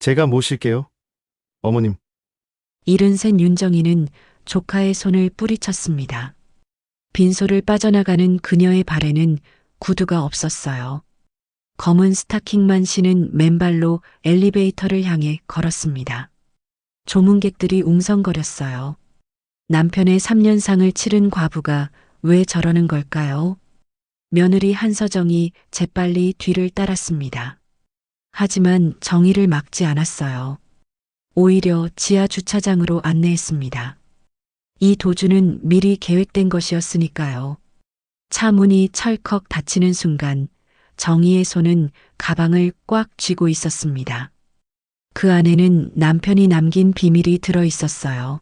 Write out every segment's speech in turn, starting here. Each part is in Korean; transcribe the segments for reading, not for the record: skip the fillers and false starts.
제가 모실게요, 어머님. 일흔센 윤정이는 조카의 손을 뿌리쳤습니다. 빈소를 빠져나가는 그녀의 발에는 구두가 없었어요. 검은 스타킹만 신은 맨발로 엘리베이터를 향해 걸었습니다. 조문객들이 웅성거렸어요. 남편의 3년상을 치른 과부가 왜 저러는 걸까요? 며느리 한서정이 재빨리 뒤를 따랐습니다. 하지만 정의를 막지 않았어요. 오히려 지하 주차장으로 안내했습니다. 이 도주는 미리 계획된 것이었으니까요. 차 문이 철컥 닫히는 순간 정희의 손은 가방을 꽉 쥐고 있었습니다. 그 안에는 남편이 남긴 비밀이 들어 있었어요.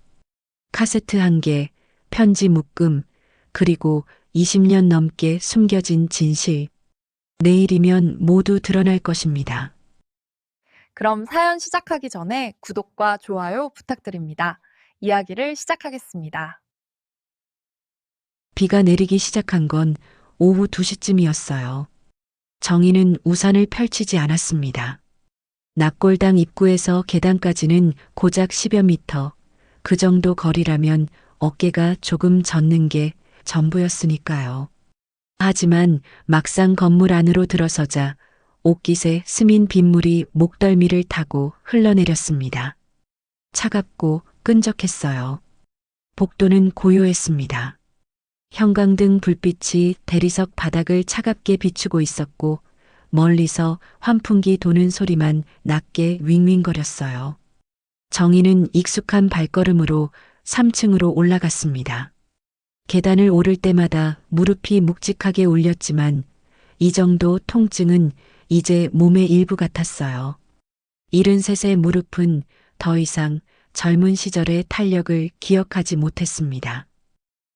카세트 한 개, 편지 묶음, 그리고 20년 넘게 숨겨진 진실. 내일이면 모두 드러날 것입니다. 그럼 사연 시작하기 전에 구독과 좋아요 부탁드립니다. 이야기를 시작하겠습니다. 비가 내리기 시작한 건 오후 2시쯤이었어요. 정희는 우산을 펼치지 않았습니다. 낙골당 입구에서 계단까지는 고작 10여 미터. 그 정도 거리라면 어깨가 조금 젖는 게 전부였으니까요. 하지만 막상 건물 안으로 들어서자 옷깃에 스민 빗물이 목덜미를 타고 흘러내렸습니다. 차갑고 끈적했어요. 복도는 고요했습니다. 형광등 불빛이 대리석 바닥을 차갑게 비추고 있었고 멀리서 환풍기 도는 소리만 낮게 윙윙거렸어요. 정희는 익숙한 발걸음으로 3층으로 올라갔습니다. 계단을 오를 때마다 무릎이 묵직하게 울렸지만 이 정도 통증은 이제 몸의 일부 같았어요. 73의 무릎은 더 이상 젊은 시절의 탄력을 기억하지 못했습니다.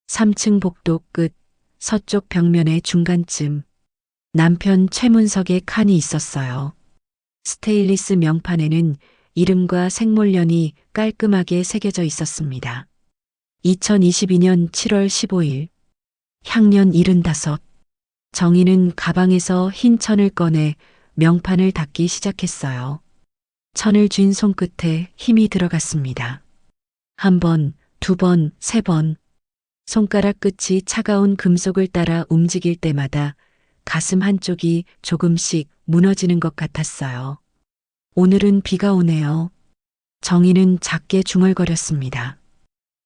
3층 복도 끝 서쪽 벽면의 중간쯤 남편 최문석의 칸이 있었어요. 스테인리스 명판에는 이름과 생물년이 깔끔하게 새겨져 있었습니다. 2022년 7월 15일 향년 75. 정희는 가방에서 흰 천을 꺼내 명판을 닫기 시작했어요. 천을 쥔 손끝에 힘이 들어갔습니다. 한 번, 두 번, 세 번. 손가락 끝이 차가운 금속을 따라 움직일 때마다 가슴 한쪽이 조금씩 무너지는 것 같았어요. 오늘은 비가 오네요. 정희는 작게 중얼거렸습니다.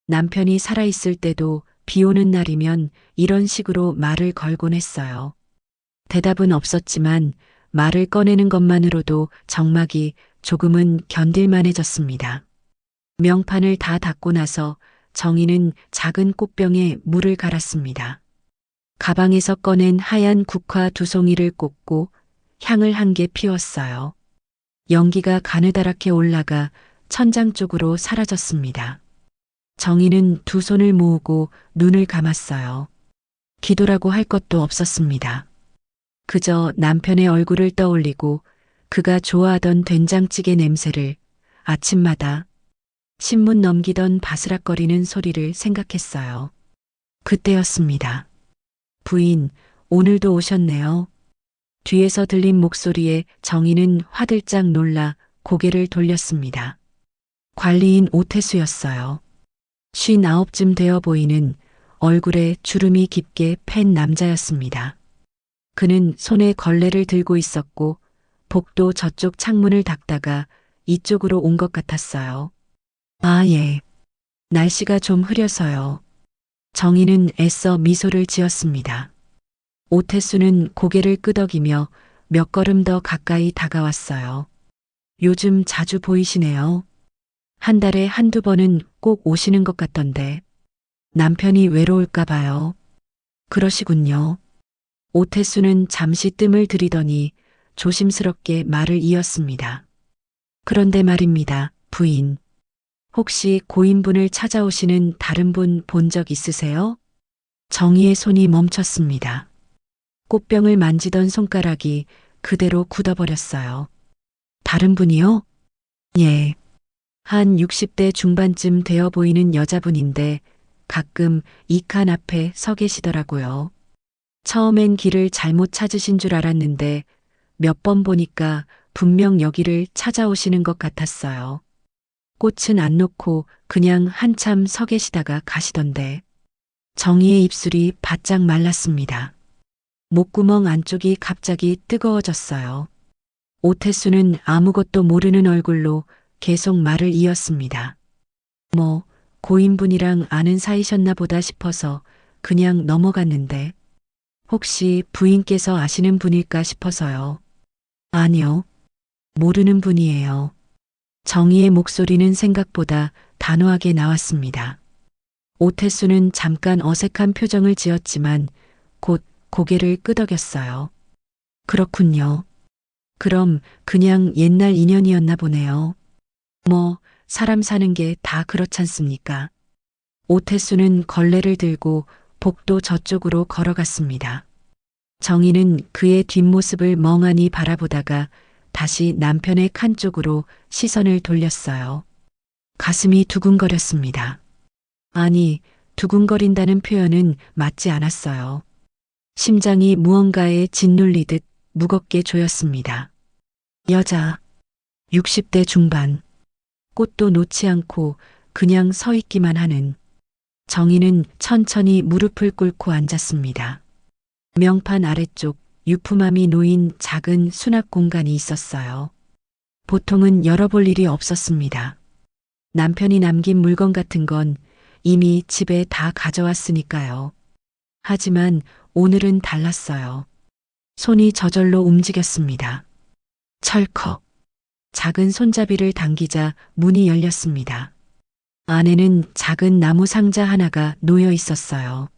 남편이 살아있을 때도 비 오는 날이면 이런 식으로 말을 걸곤 했어요. 대답은 없었지만 말을 꺼내는 것만으로도 정막이 조금은 견딜만해졌습니다. 명판을 다 닫고 나서 정희는 작은 꽃병에 물을 갈았습니다. 가방에서 꺼낸 하얀 국화 2송이를 꽂고 향을 한 개 피웠어요. 연기가 가느다랗게 올라가 천장 쪽으로 사라졌습니다. 정희는 두 손을 모으고 눈을 감았어요. 기도라고 할 것도 없었습니다. 그저 남편의 얼굴을 떠올리고 그가 좋아하던 된장찌개 냄새를 아침마다 신문 넘기던 바스락거리는 소리를 생각했어요. 그때였습니다. 부인, 오늘도 오셨네요. 뒤에서 들린 목소리에 정희는 화들짝 놀라 고개를 돌렸습니다. 관리인 오태수였어요. 59쯤 되어 보이는 얼굴에 주름이 깊게 팬 남자였습니다. 그는 손에 걸레를 들고 있었고 복도 저쪽 창문을 닫다가 이쪽으로 온 것 같았어요. 아, 예. 날씨가 좀 흐려서요. 정희는 애써 미소를 지었습니다. 오태수는 고개를 끄덕이며 몇 걸음 더 가까이 다가왔어요. 요즘 자주 보이시네요. 한 달에 한두 번은 꼭 오시는 것 같던데. 남편이 외로울까 봐요. 그러시군요. 오태수는 잠시 뜸을 들이더니 조심스럽게 말을 이었습니다. 그런데 말입니다, 부인. 혹시 고인분을 찾아오시는 다른 분 본 적 있으세요? 정희의 손이 멈췄습니다. 꽃병을 만지던 손가락이 그대로 굳어버렸어요. 다른 분이요? 예. 한 60대 중반쯤 되어 보이는 여자분인데 가끔 이 칸 앞에 서 계시더라고요. 처음엔 길을 잘못 찾으신 줄 알았는데 몇 번 보니까 분명 여기를 찾아오시는 것 같았어요. 꽃은 안 놓고 그냥 한참 서 계시다가 가시던데 정희의 입술이 바짝 말랐습니다. 목구멍 안쪽이 갑자기 뜨거워졌어요. 오태수는 아무것도 모르는 얼굴로 계속 말을 이었습니다. 뭐 고인분이랑 아는 사이셨나 보다 싶어서 그냥 넘어갔는데 혹시 부인께서 아시는 분일까 싶어서요. 아니요. 모르는 분이에요. 정희의 목소리는 생각보다 단호하게 나왔습니다. 오태수는 잠깐 어색한 표정을 지었지만 곧 고개를 끄덕였어요. 그렇군요. 그럼 그냥 옛날 인연이었나 보네요. 뭐 사람 사는 게 다 그렇잖습니까? 오태수는 걸레를 들고 복도 저쪽으로 걸어갔습니다. 정희는 그의 뒷모습을 멍하니 바라보다가 다시 남편의 칸 쪽으로 시선을 돌렸어요. 가슴이 두근거렸습니다. 아니, 두근거린다는 표현은 맞지 않았어요. 심장이 무언가에 짓눌리듯 무겁게 조였습니다. 여자, 60대 중반, 꽃도 놓지 않고 그냥 서 있기만 하는. 정희는 천천히 무릎을 꿇고 앉았습니다. 명판 아래쪽 유품함이 놓인 작은 수납 공간이 있었어요. 보통은 열어볼 일이 없었습니다. 남편이 남긴 물건 같은 건 이미 집에 다 가져왔으니까요. 하지만 오늘은 달랐어요. 손이 저절로 움직였습니다. 철컥. 작은 손잡이를 당기자 문이 열렸습니다. 안에는 작은 나무 상자 하나가 놓여 있었어요.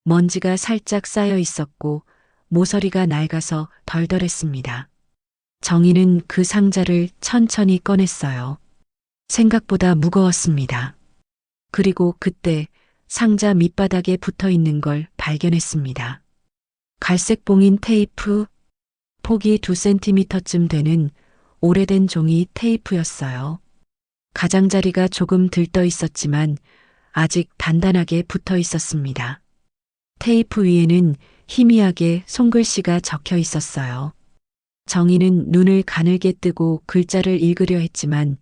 먼지가 살짝 쌓여 있었고 모서리가 낡아서 덜덜했습니다. 정희는 그 상자를 천천히 꺼냈어요. 생각보다 무거웠습니다. 그리고 그때 상자 밑바닥에 붙어 있는 걸 발견했습니다. 갈색 봉인 테이프, 폭이 2cm쯤 되는 오래된 종이 테이프였어요. 가장자리가 조금 들떠 있었지만 아직 단단하게 붙어 있었습니다. 테이프 위에는 희미하게 손글씨가 적혀 있었어요. 정희는 눈을 가늘게 뜨고 글자를 읽으려 했지만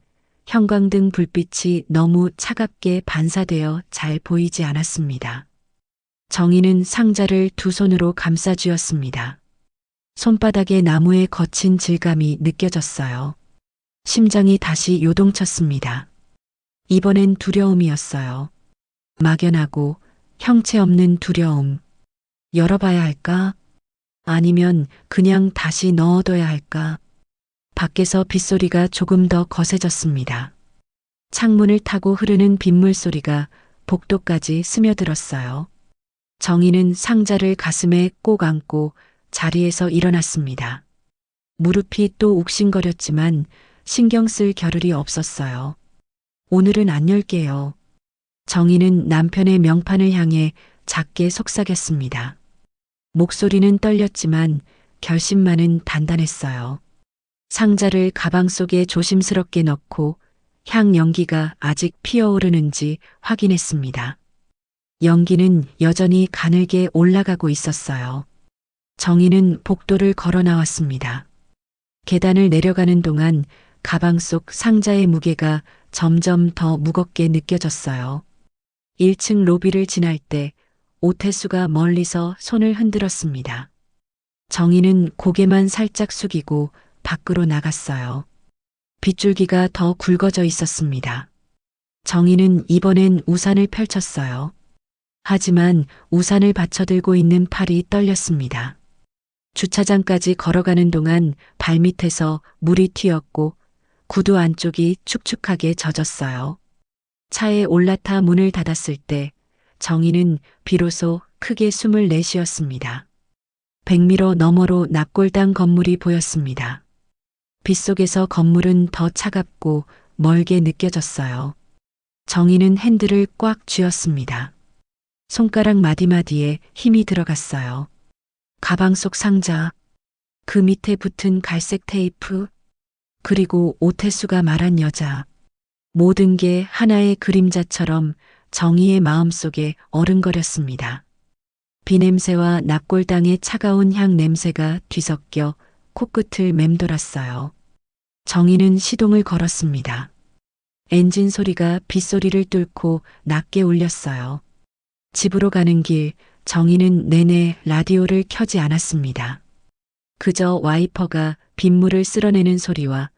형광등 불빛이 너무 차갑게 반사되어 잘 보이지 않았습니다. 정희는 상자를 두 손으로 감싸 쥐었습니다. 손바닥에 나무의 거친 질감이 느껴졌어요. 심장이 다시 요동쳤습니다. 이번엔 두려움이었어요. 막연하고 형체 없는 두려움. 열어봐야 할까? 아니면 그냥 다시 넣어둬야 할까? 밖에서 빗소리가 조금 더 거세졌습니다. 창문을 타고 흐르는 빗물 소리가 복도까지 스며들었어요. 정희는 상자를 가슴에 꼭 안고 자리에서 일어났습니다. 무릎이 또 욱신거렸지만 신경 쓸 겨를이 없었어요. 오늘은 안 열게요. 정희는 남편의 명판을 향해 작게 속삭였습니다. 목소리는 떨렸지만 결심만은 단단했어요. 상자를 가방 속에 조심스럽게 넣고 향 연기가 아직 피어오르는지 확인했습니다. 연기는 여전히 가늘게 올라가고 있었어요. 정희는 복도를 걸어 나왔습니다. 계단을 내려가는 동안 가방 속 상자의 무게가 점점 더 무겁게 느껴졌어요. 1층 로비를 지날 때 오태수가 멀리서 손을 흔들었습니다. 정희는 고개만 살짝 숙이고 밖으로 나갔어요. 빗줄기가 더 굵어져 있었습니다. 정희는 이번엔 우산을 펼쳤어요. 하지만 우산을 받쳐들고 있는 팔이 떨렸습니다. 주차장까지 걸어가는 동안 발밑에서 물이 튀었고 구두 안쪽이 축축하게 젖었어요. 차에 올라타 문을 닫았을 때 정희는 비로소 크게 숨을 내쉬었습니다. 100m 너머로 납골당 건물이 보였습니다. 빗속에서 건물은 더 차갑고 멀게 느껴졌어요. 정희는 핸들을 꽉 쥐었습니다. 손가락 마디마디에 힘이 들어갔어요. 가방 속 상자, 그 밑에 붙은 갈색 테이프, 그리고 오태수가 말한 여자. 모든 게 하나의 그림자처럼 정희의 마음속에 어른거렸습니다. 비냄새와 납골당의 차가운 향 냄새가 뒤섞여 코끝을 맴돌았어요. 정희는 시동을 걸었습니다. 엔진 소리가 빗소리를 뚫고 낮게 울렸어요. 집으로 가는 길, 정희는 내내 라디오를 켜지 않았습니다. 그저 와이퍼가 빗물을 쓸어내는 소리와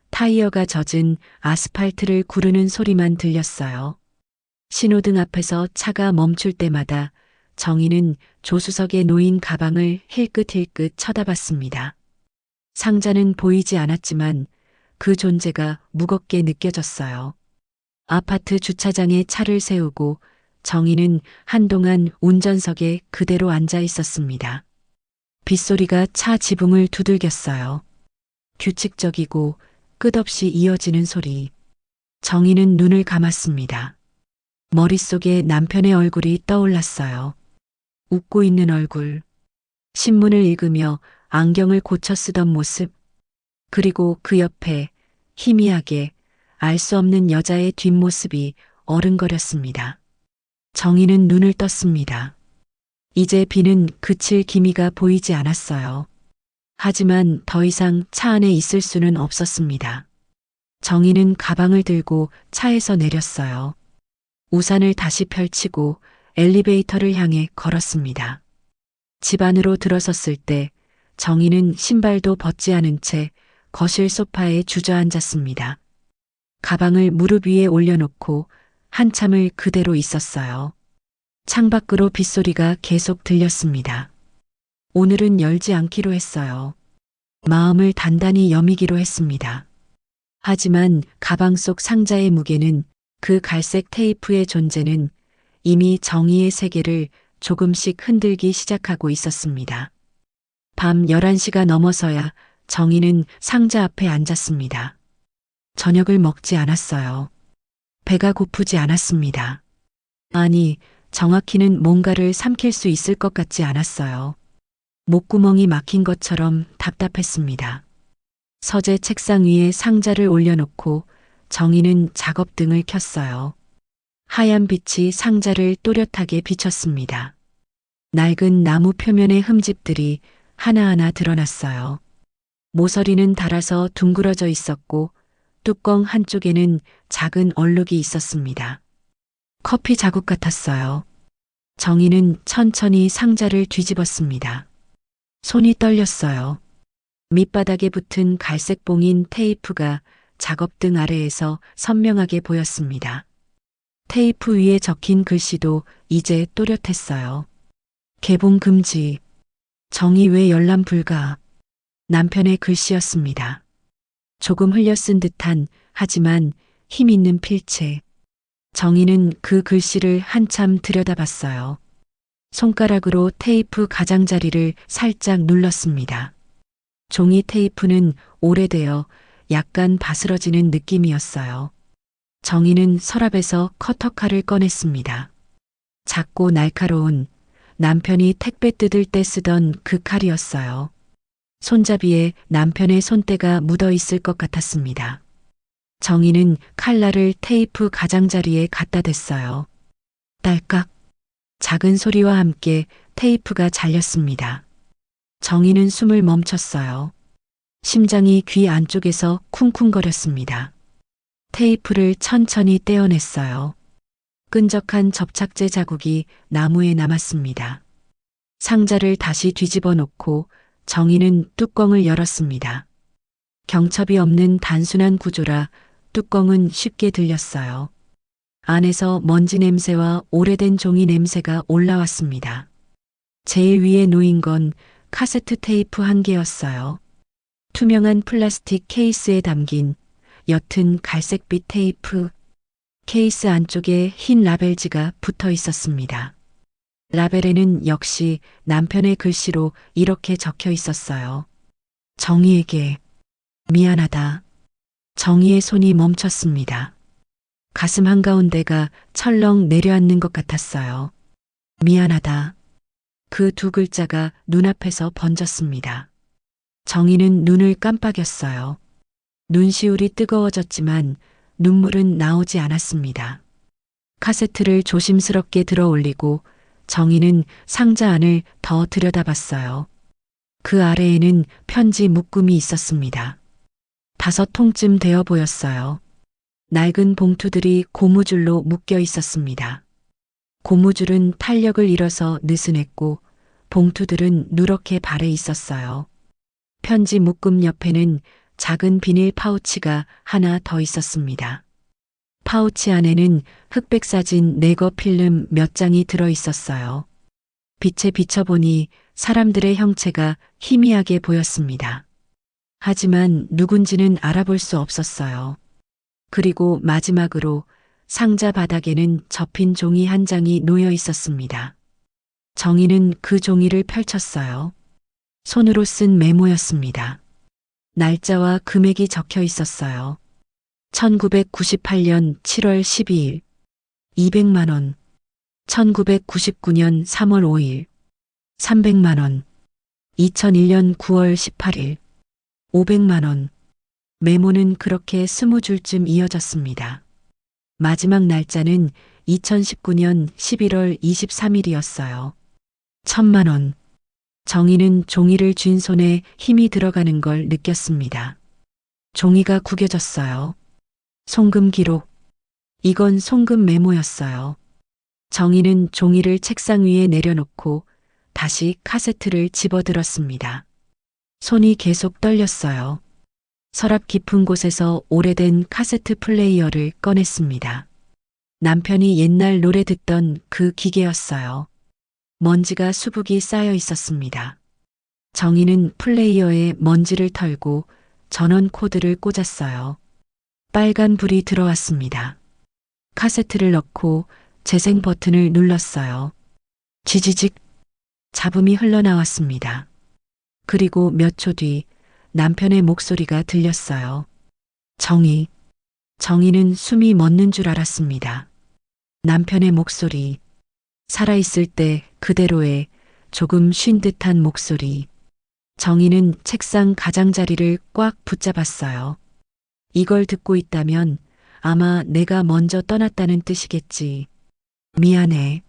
타이어가 젖은 아스팔트를 구르는 소리만 들렸어요. 신호등 앞에서 차가 멈출 때마다 정희는 조수석에 놓인 가방을 힐끗힐끗 쳐다봤습니다. 상자는 보이지 않았지만 그 존재가 무겁게 느껴졌어요. 아파트 주차장에 차를 세우고 정희는 한동안 운전석에 그대로 앉아 있었습니다. 빗소리가 차 지붕을 두들겼어요. 규칙적이고 끝없이 이어지는 소리. 정희는 눈을 감았습니다. 머릿속에 남편의 얼굴이 떠올랐어요. 웃고 있는 얼굴. 신문을 읽으며 안경을 고쳐 쓰던 모습. 그리고 그 옆에 희미하게 알 수 없는 여자의 뒷모습이 어른거렸습니다. 정희는 눈을 떴습니다. 이제 비는 그칠 기미가 보이지 않았어요. 하지만 더 이상 차 안에 있을 수는 없었습니다. 정희는 가방을 들고 차에서 내렸어요. 우산을 다시 펼치고 엘리베이터를 향해 걸었습니다. 집 안으로 들어섰을 때 정희는 신발도 벗지 않은 채 거실 소파에 주저앉았습니다. 가방을 무릎 위에 올려놓고 한참을 그대로 있었어요. 창밖으로 빗소리가 계속 들렸습니다. 오늘은 열지 않기로 했어요. 마음을 단단히 여미기로 했습니다. 하지만 가방 속 상자의 무게는, 그 갈색 테이프의 존재는 이미 정희의 세계를 조금씩 흔들기 시작하고 있었습니다. 밤 11시가 넘어서야 정희는 상자 앞에 앉았습니다. 저녁을 먹지 않았어요. 배가 고프지 않았습니다. 아니, 정확히는 뭔가를 삼킬 수 있을 것 같지 않았어요. 목구멍이 막힌 것처럼 답답했습니다. 서재 책상 위에 상자를 올려놓고 정희는 작업등을 켰어요. 하얀 빛이 상자를 또렷하게 비쳤습니다. 낡은 나무 표면의 흠집들이 하나하나 드러났어요. 모서리는 닳아서 둥그러져 있었고 뚜껑 한쪽에는 작은 얼룩이 있었습니다. 커피 자국 같았어요. 정희는 천천히 상자를 뒤집었습니다. 손이 떨렸어요. 밑바닥에 붙은 갈색 봉인 테이프가 작업등 아래에서 선명하게 보였습니다. 테이프 위에 적힌 글씨도 이제 또렷했어요. 개봉 금지. 정희 외 열람 불가. 남편의 글씨였습니다. 조금 흘려 쓴 듯한, 하지만 힘 있는 필체. 정희는 그 글씨를 한참 들여다봤어요. 손가락으로 테이프 가장자리를 살짝 눌렀습니다. 종이 테이프는 오래되어 약간 바스러지는 느낌이었어요. 정희는 서랍에서 커터칼을 꺼냈습니다. 작고 날카로운, 남편이 택배 뜯을 때 쓰던 그 칼이었어요. 손잡이에 남편의 손때가 묻어 있을 것 같았습니다. 정희는 칼날을 테이프 가장자리에 갖다 댔어요. 딸깍. 작은 소리와 함께 테이프가 잘렸습니다. 정희는 숨을 멈췄어요. 심장이 귀 안쪽에서 쿵쿵거렸습니다. 테이프를 천천히 떼어냈어요. 끈적한 접착제 자국이 나무에 남았습니다. 상자를 다시 뒤집어 놓고 정희는 뚜껑을 열었습니다. 경첩이 없는 단순한 구조라 뚜껑은 쉽게 들렸어요. 안에서 먼지 냄새와 오래된 종이 냄새가 올라왔습니다. 제일 위에 놓인 건 카세트 테이프 한 개였어요. 투명한 플라스틱 케이스에 담긴 옅은 갈색빛 테이프. 케이스 안쪽에 흰 라벨지가 붙어 있었습니다. 라벨에는 역시 남편의 글씨로 이렇게 적혀 있었어요. 정희에게 미안하다. 정희의 손이 멈췄습니다. 가슴 한가운데가 철렁 내려앉는 것 같았어요. 미안하다. 그 두 글자가 눈앞에서 번졌습니다. 정희는 눈을 깜빡였어요. 눈시울이 뜨거워졌지만 눈물은 나오지 않았습니다. 카세트를 조심스럽게 들어 올리고 정희는 상자 안을 더 들여다봤어요. 그 아래에는 편지 묶음이 있었습니다. 5통쯤 되어 보였어요. 낡은 봉투들이 고무줄로 묶여 있었습니다. 고무줄은 탄력을 잃어서 느슨했고 봉투들은 누렇게 발해 있었어요. 편지 묶음 옆에는 작은 비닐 파우치가 하나 더 있었습니다. 파우치 안에는 흑백 사진 네거 필름 몇 장이 들어 있었어요. 빛에 비춰보니 사람들의 형체가 희미하게 보였습니다. 하지만 누군지는 알아볼 수 없었어요. 그리고 마지막으로 상자 바닥에는 접힌 종이 한 장이 놓여 있었습니다. 정희는 그 종이를 펼쳤어요. 손으로 쓴 메모였습니다. 날짜와 금액이 적혀 있었어요. 1998년 7월 12일 200만 원, 1999년 3월 5일 300만 원, 2001년 9월 18일 500만 원. 메모는 그렇게 20줄쯤 이어졌습니다. 마지막 날짜는 2019년 11월 23일이었어요. 1000만 원. 정희는 종이를 쥔 손에 힘이 들어가는 걸 느꼈습니다. 종이가 구겨졌어요. 송금 기록. 이건 송금 메모였어요. 정희는 종이를 책상 위에 내려놓고 다시 카세트를 집어들었습니다. 손이 계속 떨렸어요. 서랍 깊은 곳에서 오래된 카세트 플레이어를 꺼냈습니다. 남편이 옛날 노래 듣던 그 기계였어요. 먼지가 수북이 쌓여 있었습니다. 정희는 플레이어에 먼지를 털고 전원 코드를 꽂았어요. 빨간 불이 들어왔습니다. 카세트를 넣고 재생 버튼을 눌렀어요. 지지직. 잡음이 흘러나왔습니다. 그리고 몇 초 뒤 남편의 목소리가 들렸어요. 정희. 정희는 숨이 멎는 줄 알았습니다. 남편의 목소리. 살아있을 때 그대로의 조금 쉰 듯한 목소리. 정희는 책상 가장자리를 꽉 붙잡았어요. 이걸 듣고 있다면 아마 내가 먼저 떠났다는 뜻이겠지. 미안해.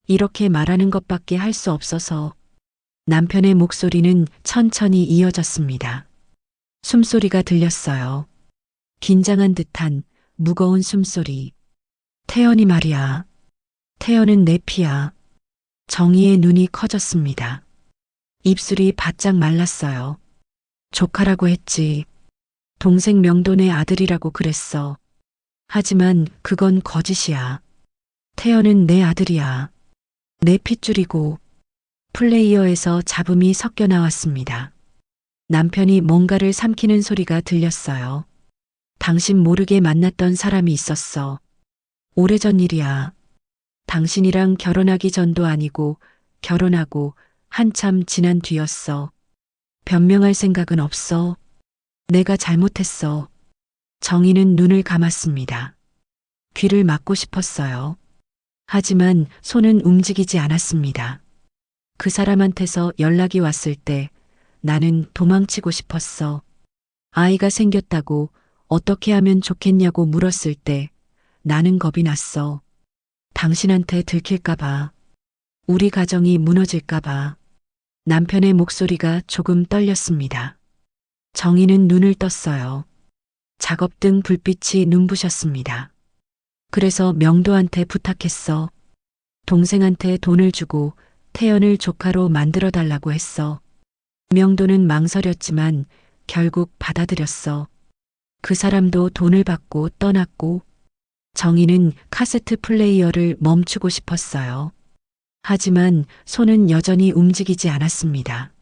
이렇게 말하는 것밖에 할 수 없어서. 남편의 목소리는 천천히 이어졌습니다. 숨소리가 들렸어요. 긴장한 듯한 무거운 숨소리. 태연이 말이야. 태연은 내 피야. 정희의 눈이 커졌습니다. 입술이 바짝 말랐어요. 조카라고 했지. 동생 명돈의 아들이라고 그랬어. 하지만 그건 거짓이야. 태연은 내 아들이야. 내 핏줄이고. 플레이어에서 잡음이 섞여 나왔습니다. 남편이 뭔가를 삼키는 소리가 들렸어요. 당신 모르게 만났던 사람이 있었어. 오래전 일이야. 당신이랑 결혼하기 전도 아니고 결혼하고 한참 지난 뒤였어. 변명할 생각은 없어. 내가 잘못했어. 정희는 눈을 감았습니다. 귀를 막고 싶었어요. 하지만 손은 움직이지 않았습니다. 그 사람한테서 연락이 왔을 때 나는 도망치고 싶었어. 아이가 생겼다고 어떻게 하면 좋겠냐고 물었을 때 나는 겁이 났어. 당신한테 들킬까봐. 우리 가정이 무너질까봐. 남편의 목소리가 조금 떨렸습니다. 정희는 눈을 떴어요. 작업등 불빛이 눈부셨습니다. 그래서 명도한테 부탁했어. 동생한테 돈을 주고 태연을 조카로 만들어 달라고 했어. 명도는 망설였지만 결국 받아들였어. 그 사람도 돈을 받고 떠났고 정희는 카세트 플레이어를 멈추고 싶었어요. 하지만 손은 여전히 움직이지 않았습니다.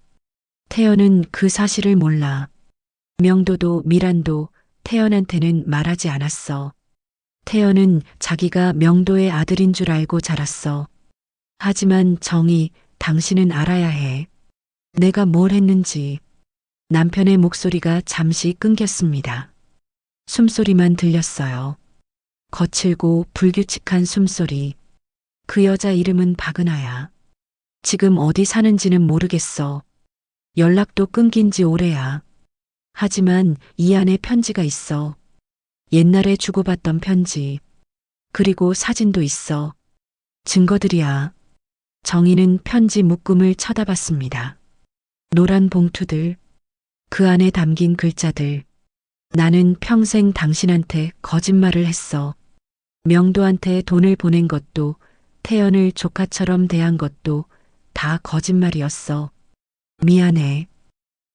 태연은 그 사실을 몰라. 명도도 미란도 태연한테는 말하지 않았어. 태연은 자기가 명도의 아들인 줄 알고 자랐어. 하지만 정희, 당신은 알아야 해. 내가 뭘 했는지. 남편의 목소리가 잠시 끊겼습니다. 숨소리만 들렸어요. 거칠고 불규칙한 숨소리. 그 여자 이름은 박은하야. 지금 어디 사는지는 모르겠어. 연락도 끊긴 지 오래야. 하지만 이 안에 편지가 있어. 옛날에 주고받던 편지. 그리고 사진도 있어. 증거들이야. 정희는 편지 묶음을 쳐다봤습니다. 노란 봉투들. 그 안에 담긴 글자들. 나는 평생 당신한테 거짓말을 했어. 명도한테 돈을 보낸 것도, 태연을 조카처럼 대한 것도 다 거짓말이었어. 미안해.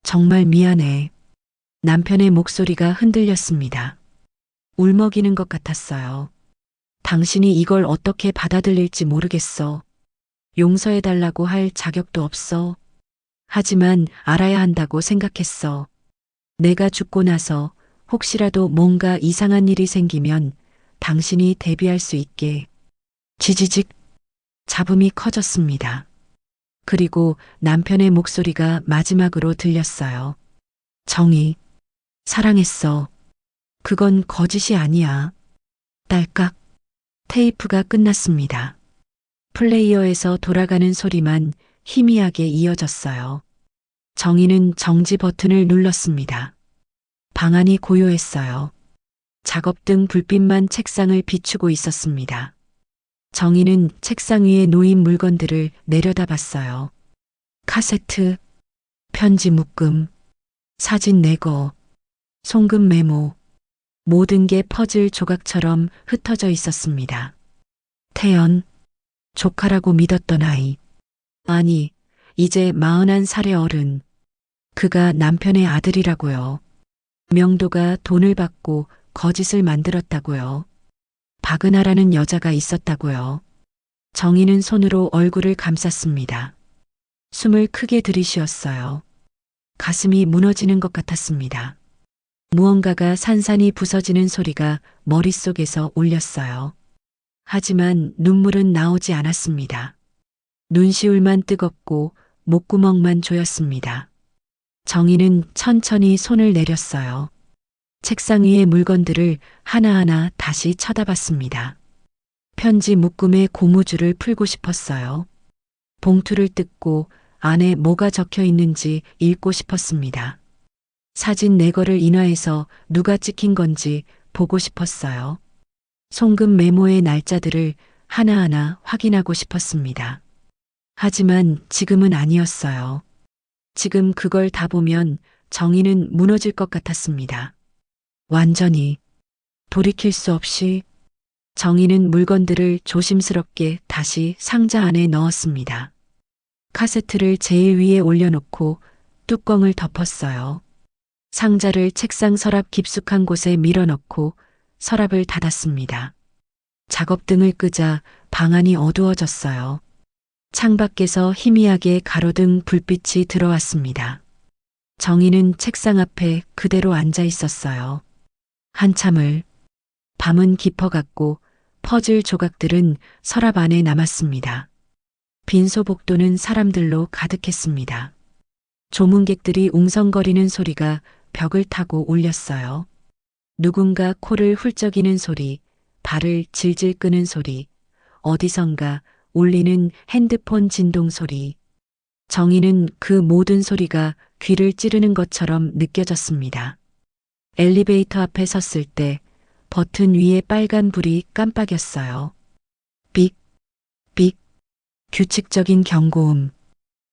정말 미안해. 남편의 목소리가 흔들렸습니다. 울먹이는 것 같았어요. 당신이 이걸 어떻게 받아들일지 모르겠어. 용서해달라고 할 자격도 없어. 하지만 알아야 한다고 생각했어. 내가 죽고 나서 혹시라도 뭔가 이상한 일이 생기면 당신이 대비할 수 있게. 지지직. 잡음이 커졌습니다. 그리고 남편의 목소리가 마지막으로 들렸어요. 정희. 사랑했어. 그건 거짓이 아니야. 딸깍. 테이프가 끝났습니다. 플레이어에서 돌아가는 소리만 희미하게 이어졌어요. 정희는 정지 버튼을 눌렀습니다. 방안이 고요했어요. 작업등 불빛만 책상을 비추고 있었습니다. 정희는 책상 위에 놓인 물건들을 내려다봤어요. 카세트, 편지 묶음, 사진 내거, 송금 메모, 모든 게 퍼즐 조각처럼 흩어져 있었습니다. 태연, 조카라고 믿었던 아이. 아니, 이제 41살의 어른. 그가 남편의 아들이라고요. 명도가 돈을 받고 거짓을 만들었다고요. 박은하라는 여자가 있었다고요. 정희는 손으로 얼굴을 감쌌습니다. 숨을 크게 들이쉬었어요. 가슴이 무너지는 것 같았습니다. 무언가가 산산이 부서지는 소리가 머릿속에서 울렸어요. 하지만 눈물은 나오지 않았습니다. 눈시울만 뜨겁고 목구멍만 조였습니다. 정희는 천천히 손을 내렸어요. 책상 위의 물건들을 하나하나 다시 쳐다봤습니다. 편지 묶음의 고무줄을 풀고 싶었어요. 봉투를 뜯고 안에 뭐가 적혀 있는지 읽고 싶었습니다. 사진 내거를 인화해서 누가 찍힌 건지 보고 싶었어요. 송금 메모의 날짜들을 하나하나 확인하고 싶었습니다. 하지만 지금은 아니었어요. 지금 그걸 다 보면 정희는 무너질 것 같았습니다. 완전히 돌이킬 수 없이. 정희는 물건들을 조심스럽게 다시 상자 안에 넣었습니다. 카세트를 제일 위에 올려놓고 뚜껑을 덮었어요. 상자를 책상 서랍 깊숙한 곳에 밀어넣고 서랍을 닫았습니다. 작업등을 끄자 방안이 어두워졌어요. 창밖에서 희미하게 가로등 불빛이 들어왔습니다. 정희는 책상 앞에 그대로 앉아 있었어요. 한참을. 밤은 깊어갔고 퍼즐 조각들은 서랍 안에 남았습니다. 빈소복도는 사람들로 가득했습니다. 조문객들이 웅성거리는 소리가 벽을 타고 울렸어요. 누군가 코를 훌쩍이는 소리, 발을 질질 끄는 소리, 어디선가 울리는 핸드폰 진동 소리. 정희는 그 모든 소리가 귀를 찌르는 것처럼 느껴졌습니다. 엘리베이터 앞에 섰을 때 버튼 위에 빨간 불이 깜빡였어요. 삑, 삑, 규칙적인 경고음.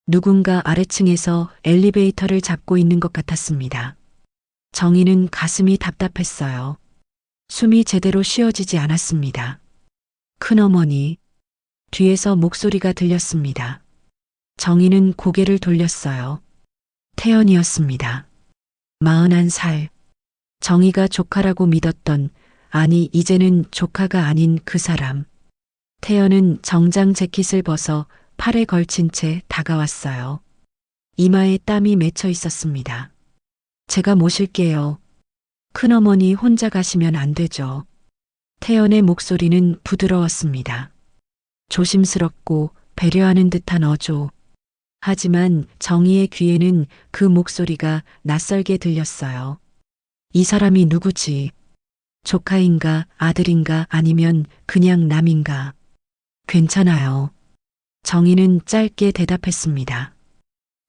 누군가 아래층에서 엘리베이터를 잡고 있는 것 같았습니다. 정희는 가슴이 답답했어요. 숨이 제대로 쉬어지지 않았습니다. 큰어머니. 뒤에서 목소리가 들렸습니다. 정희는 고개를 돌렸어요. 태연이었습니다. 41살. 정희가 조카라고 믿었던, 아니 이제는 조카가 아닌 그 사람. 태연은 정장 재킷을 벗어 팔에 걸친 채 다가왔어요. 이마에 땀이 맺혀 있었습니다. 제가 모실게요. 큰어머니 혼자 가시면 안 되죠. 태연의 목소리는 부드러웠습니다. 조심스럽고 배려하는 듯한 어조. 하지만 정희의 귀에는 그 목소리가 낯설게 들렸어요. 이 사람이 누구지? 조카인가 아들인가 아니면 그냥 남인가? 괜찮아요. 정희는 짧게 대답했습니다.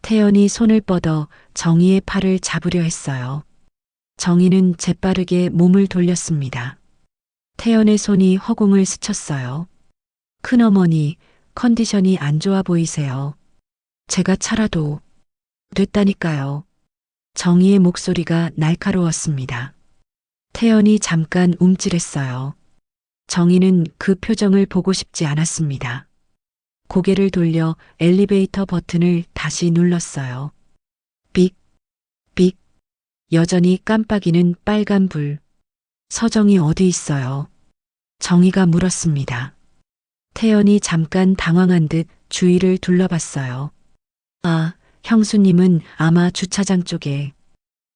태연이 손을 뻗어 정희의 팔을 잡으려 했어요. 정희는 재빠르게 몸을 돌렸습니다. 태연의 손이 허공을 스쳤어요. 큰어머니, 컨디션이 안 좋아 보이세요. 제가 차라도. 됐다니까요. 정희의 목소리가 날카로웠습니다. 태연이 잠깐 움찔했어요. 정희는 그 표정을 보고 싶지 않았습니다. 고개를 돌려 엘리베이터 버튼을 다시 눌렀어요. 삑, 삑. 여전히 깜빡이는 빨간 불. 서정이 어디 있어요? 정희가 물었습니다. 태연이 잠깐 당황한 듯 주위를 둘러봤어요. 아, 형수님은 아마 주차장 쪽에.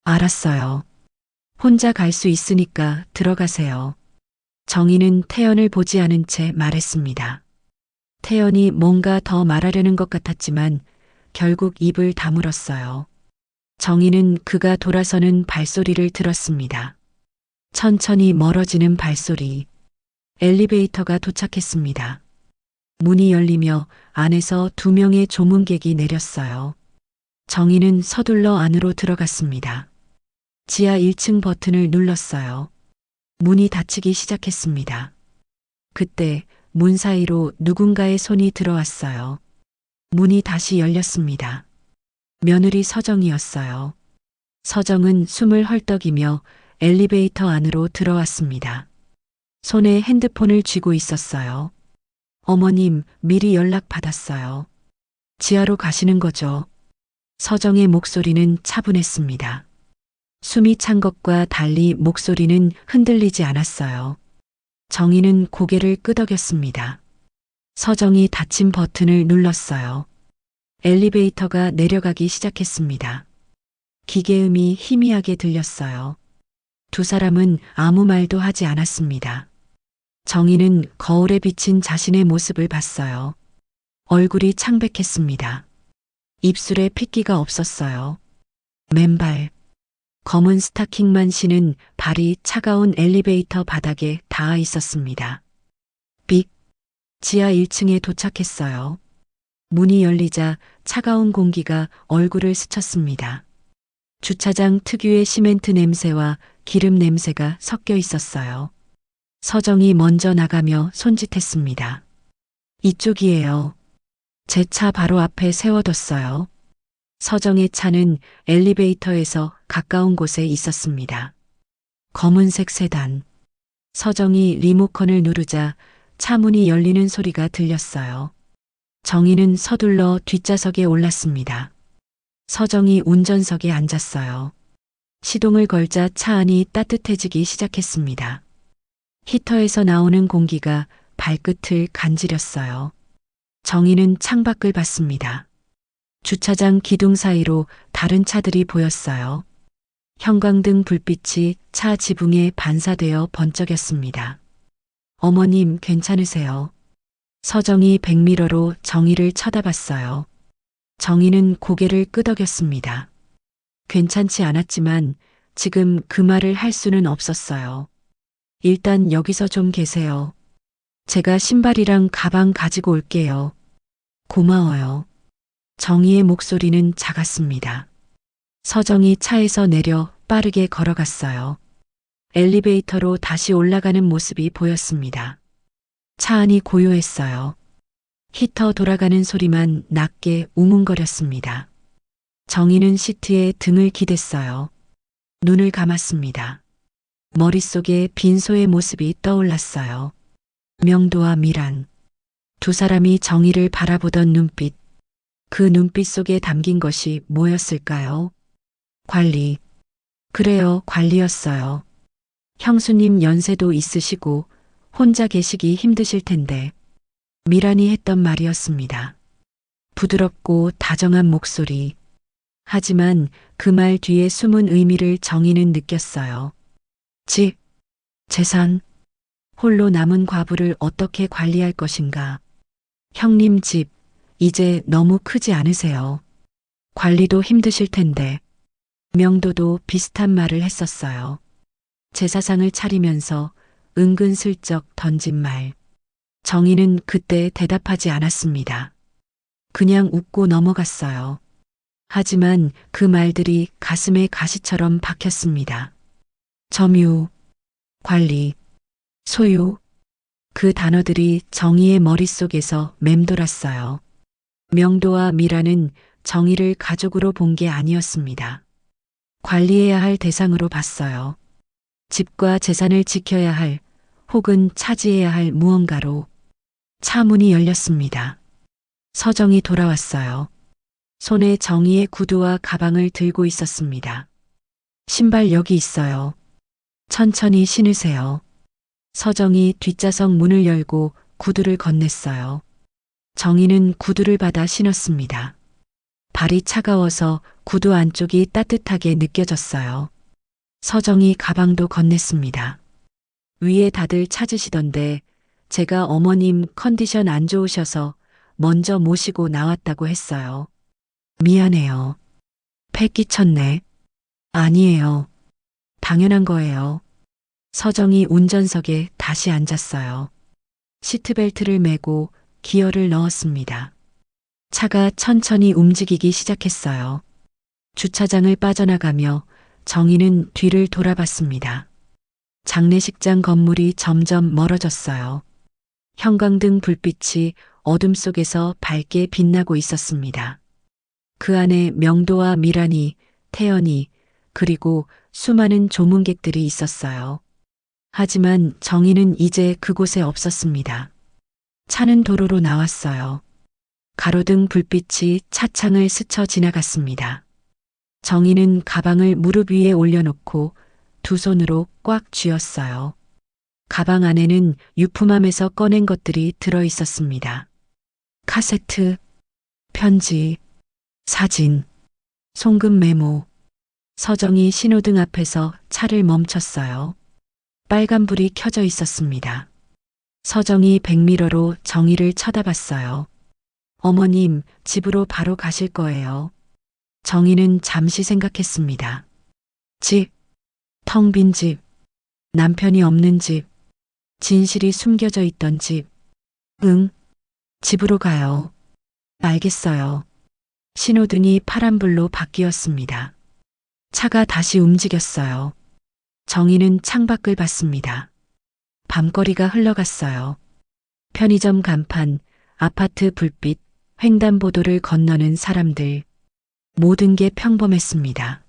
알았어요. 혼자 갈 수 있으니까 들어가세요. 정희는 태연을 보지 않은 채 말했습니다. 태연이 뭔가 더 말하려는 것 같았지만 결국 입을 다물었어요. 정희는 그가 돌아서는 발소리를 들었습니다. 천천히 멀어지는 발소리. 엘리베이터가 도착했습니다. 문이 열리며 안에서 2명의 조문객이 내렸어요. 정희는 서둘러 안으로 들어갔습니다. 지하 1층 버튼을 눌렀어요. 문이 닫히기 시작했습니다. 그때 문 사이로 누군가의 손이 들어왔어요. 문이 다시 열렸습니다. 며느리 서정이었어요. 서정은 숨을 헐떡이며 엘리베이터 안으로 들어왔습니다. 손에 핸드폰을 쥐고 있었어요. 어머님, 미리 연락 받았어요. 지하로 가시는 거죠? 서정의 목소리는 차분했습니다. 숨이 찬 것과 달리 목소리는 흔들리지 않았어요. 정희는 고개를 끄덕였습니다. 서정이 닫힌 버튼을 눌렀어요. 엘리베이터가 내려가기 시작했습니다. 기계음이 희미하게 들렸어요. 두 사람은 아무 말도 하지 않았습니다. 정희는 거울에 비친 자신의 모습을 봤어요. 얼굴이 창백했습니다. 입술에 핏기가 없었어요. 맨발, 검은 스타킹만 신은 발이 차가운 엘리베이터 바닥에 닿아 있었습니다. 삑! 지하 1층에 도착했어요. 문이 열리자 차가운 공기가 얼굴을 스쳤습니다. 주차장 특유의 시멘트 냄새와 기름 냄새가 섞여 있었어요. 서정이 먼저 나가며 손짓했습니다. 이쪽이에요. 제 차 바로 앞에 세워뒀어요. 서정의 차는 엘리베이터에서 가까운 곳에 있었습니다. 검은색 세단. 서정이 리모컨을 누르자 차 문이 열리는 소리가 들렸어요. 정희는 서둘러 뒷좌석에 올랐습니다. 서정이 운전석에 앉았어요. 시동을 걸자 차 안이 따뜻해지기 시작했습니다. 히터에서 나오는 공기가 발끝을 간지렸어요. 정희는 창밖을 봤습니다. 주차장 기둥 사이로 다른 차들이 보였어요. 형광등 불빛이 차 지붕에 반사되어 번쩍였습니다. 어머님, 괜찮으세요? 서정이 백미러로 정희를 쳐다봤어요. 정희는 고개를 끄덕였습니다. 괜찮지 않았지만 지금 그 말을 할 수는 없었어요. 일단 여기서 좀 계세요. 제가 신발이랑 가방 가지고 올게요. 고마워요. 정희의 목소리는 작았습니다. 서정이 차에서 내려 빠르게 걸어갔어요. 엘리베이터로 다시 올라가는 모습이 보였습니다. 차 안이 고요했어요. 히터 돌아가는 소리만 낮게 웅웅거렸습니다. 정희는 시트에 등을 기댔어요. 눈을 감았습니다. 머릿속에 빈소의 모습이 떠올랐어요. 명도와 미란. 두 사람이 정희를 바라보던 눈빛. 그 눈빛 속에 담긴 것이 뭐였을까요? 관리. 그래요, 관리였어요. 형수님 연세도 있으시고 혼자 계시기 힘드실 텐데. 미란이 했던 말이었습니다. 부드럽고 다정한 목소리. 하지만 그 말 뒤에 숨은 의미를 정희는 느꼈어요. 집, 재산, 홀로 남은 과부를 어떻게 관리할 것인가. 형님 집, 이제 너무 크지 않으세요? 관리도 힘드실 텐데. 명도도 비슷한 말을 했었어요. 제사상을 차리면서 은근슬쩍 던진 말. 정희는 그때 대답하지 않았습니다. 그냥 웃고 넘어갔어요. 하지만 그 말들이 가슴에 가시처럼 박혔습니다. 점유, 관리, 소유. 그 단어들이 정희의 머릿속에서 맴돌았어요. 명도와 미라는 정희를 가족으로 본 게 아니었습니다. 관리해야 할 대상으로 봤어요. 집과 재산을 지켜야 할 혹은 차지해야 할 무언가로 차 문이 열렸습니다. 서정이 돌아왔어요. 손에 정희의 구두와 가방을 들고 있었습니다. 신발 여기 있어요. 천천히 신으세요. 서정이 뒷좌석 문을 열고 구두를 건넸어요. 정희는 구두를 받아 신었습니다. 발이 차가워서 구두 안쪽이 따뜻하게 느껴졌어요. 서정이 가방도 건넸습니다. 위에 다들 찾으시던데 제가 어머님 컨디션 안 좋으셔서 먼저 모시고 나왔다고 했어요. 미안해요. 패 끼쳤네. 아니에요. 당연한 거예요. 서정이 운전석에 다시 앉았어요. 시트벨트를 매고 기어를 넣었습니다. 차가 천천히 움직이기 시작했어요. 주차장을 빠져나가며 정희는 뒤를 돌아봤습니다. 장례식장 건물이 점점 멀어졌어요. 형광등 불빛이 어둠 속에서 밝게 빛나고 있었습니다. 그 안에 명도와 미란이, 태연이, 그리고 수많은 조문객들이 있었어요. 하지만 정희는 이제 그곳에 없었습니다. 차는 도로로 나왔어요. 가로등 불빛이 차창을 스쳐 지나갔습니다. 정희는 가방을 무릎 위에 올려놓고 두 손으로 꽉 쥐었어요. 가방 안에는 유품함에서 꺼낸 것들이 들어 있었습니다. 카세트, 편지, 사진, 송금 메모. 서정이 신호등 앞에서 차를 멈췄어요. 빨간불이 켜져 있었습니다. 서정이 백미러로 정희를 쳐다봤어요. 어머님, 집으로 바로 가실 거예요. 정희는 잠시 생각했습니다. 집, 텅 빈 집, 남편이 없는 집, 진실이 숨겨져 있던 집. 응, 집으로 가요. 알겠어요. 신호등이 파란불로 바뀌었습니다. 차가 다시 움직였어요. 정희는 창밖을 봤습니다. 밤거리가 흘러갔어요. 편의점 간판, 아파트 불빛, 횡단보도를 건너는 사람들. 모든 게 평범했습니다.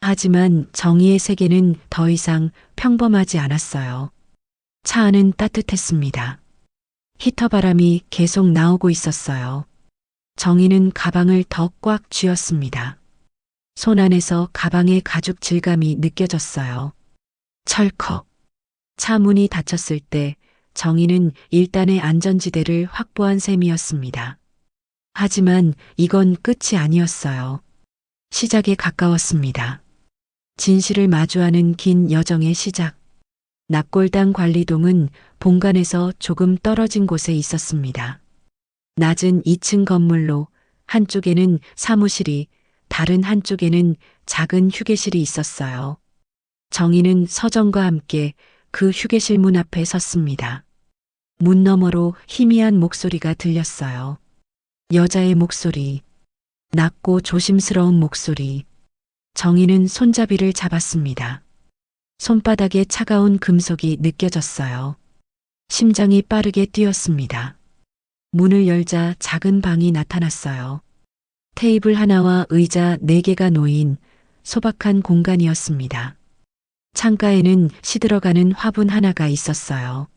하지만 정희의 세계는 더 이상 평범하지 않았어요. 차 안은 따뜻했습니다. 히터 바람이 계속 나오고 있었어요. 정희는 가방을 더 꽉 쥐었습니다. 손 안에서 가방의 가죽 질감이 느껴졌어요. 철컥. 차 문이 닫혔을 때 정희는 일단의 안전지대를 확보한 셈이었습니다. 하지만 이건 끝이 아니었어요. 시작에 가까웠습니다. 진실을 마주하는 긴 여정의 시작. 납골당 관리동은 본관에서 조금 떨어진 곳에 있었습니다. 낮은 2층 건물로 한쪽에는 사무실이, 다른 한쪽에는 작은 휴게실이 있었어요. 정희는 서정과 함께 그 휴게실 문 앞에 섰습니다. 문 너머로 희미한 목소리가 들렸어요. 여자의 목소리, 낮고 조심스러운 목소리. 정희는 손잡이를 잡았습니다. 손바닥에 차가운 금속이 느껴졌어요. 심장이 빠르게 뛰었습니다. 문을 열자 작은 방이 나타났어요. 테이블 하나와 의자 4개가 놓인 소박한 공간이었습니다. 창가에는 시들어가는 화분 하나가 있었어요.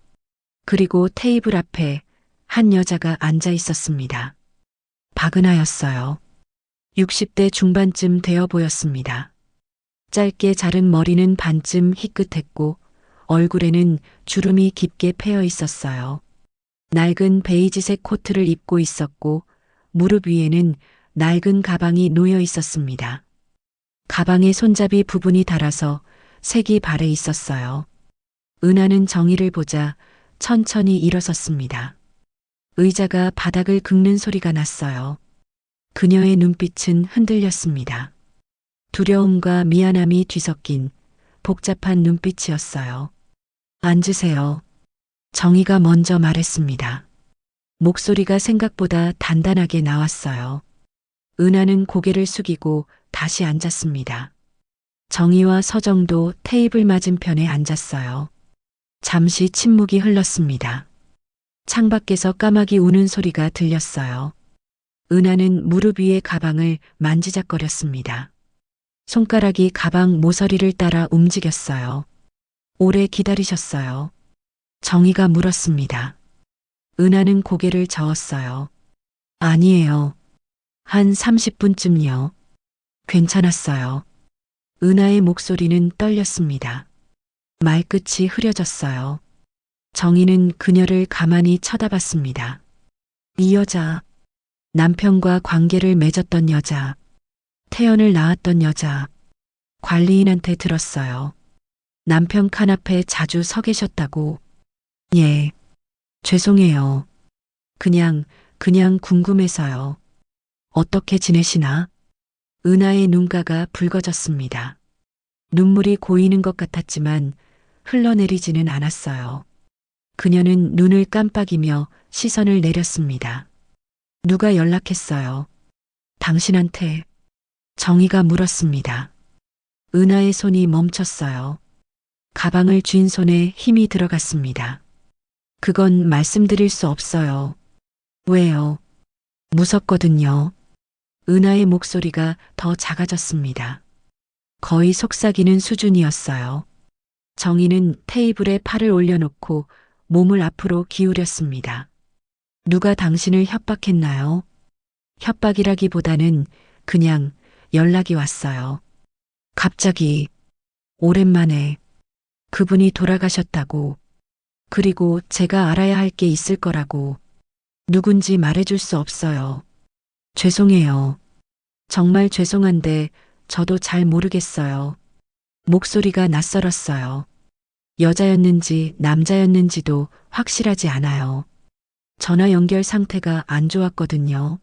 그리고 테이블 앞에 한 여자가 앉아 있었습니다. 박은하였어요. 60대 중반쯤 되어 보였습니다. 짧게 자른 머리는 반쯤 희끗했고 얼굴에는 주름이 깊게 패여 있었어요. 낡은 베이지색 코트를 입고 있었고 무릎 위에는 낡은 가방이 놓여 있었습니다. 가방의 손잡이 부분이 닳아서 색이 발에 있었어요. 은하는 정희를 보자 천천히 일어섰습니다. 의자가 바닥을 긁는 소리가 났어요. 그녀의 눈빛은 흔들렸습니다. 두려움과 미안함이 뒤섞인 복잡한 눈빛이었어요. 앉으세요. 정희가 먼저 말했습니다. 목소리가 생각보다 단단하게 나왔어요. 은하는 고개를 숙이고 다시 앉았습니다. 정희와 서정도 테이블 맞은편에 앉았어요. 잠시 침묵이 흘렀습니다. 창밖에서 까마귀 우는 소리가 들렸어요. 은하는 무릎 위의 가방을 만지작거렸습니다. 손가락이 가방 모서리를 따라 움직였어요. 오래 기다리셨어요. 정희가 물었습니다. 은하는 고개를 저었어요. 아니에요. 한 30분쯤요. 괜찮았어요. 은하의 목소리는 떨렸습니다. 말끝이 흐려졌어요. 정희는 그녀를 가만히 쳐다봤습니다. 이 여자, 남편과 관계를 맺었던 여자, 태연을 낳았던 여자, 관리인한테 들었어요. 남편 칸 앞에 자주 서 계셨다고. 예. 죄송해요. 그냥 궁금해서요. 어떻게 지내시나? 은하의 눈가가 붉어졌습니다. 눈물이 고이는 것 같았지만 흘러내리지는 않았어요. 그녀는 눈을 깜빡이며 시선을 내렸습니다. 누가 연락했어요? 당신한테? 정희가 물었습니다. 은하의 손이 멈췄어요. 가방을 쥔 손에 힘이 들어갔습니다. 그건 말씀드릴 수 없어요. 왜요? 무섭거든요. 은하의 목소리가 더 작아졌습니다. 거의 속삭이는 수준이었어요. 정희는 테이블에 팔을 올려놓고 몸을 앞으로 기울였습니다. 누가 당신을 협박했나요? 협박이라기보다는 그냥 연락이 왔어요. 갑자기, 오랜만에, 그분이 돌아가셨다고. 그리고 제가 알아야 할 게 있을 거라고. 누군지 말해줄 수 없어요. 죄송해요. 정말 죄송한데 저도 잘 모르겠어요. 목소리가 낯설었어요. 여자였는지 남자였는지도 확실하지 않아요. 전화 연결 상태가 안 좋았거든요.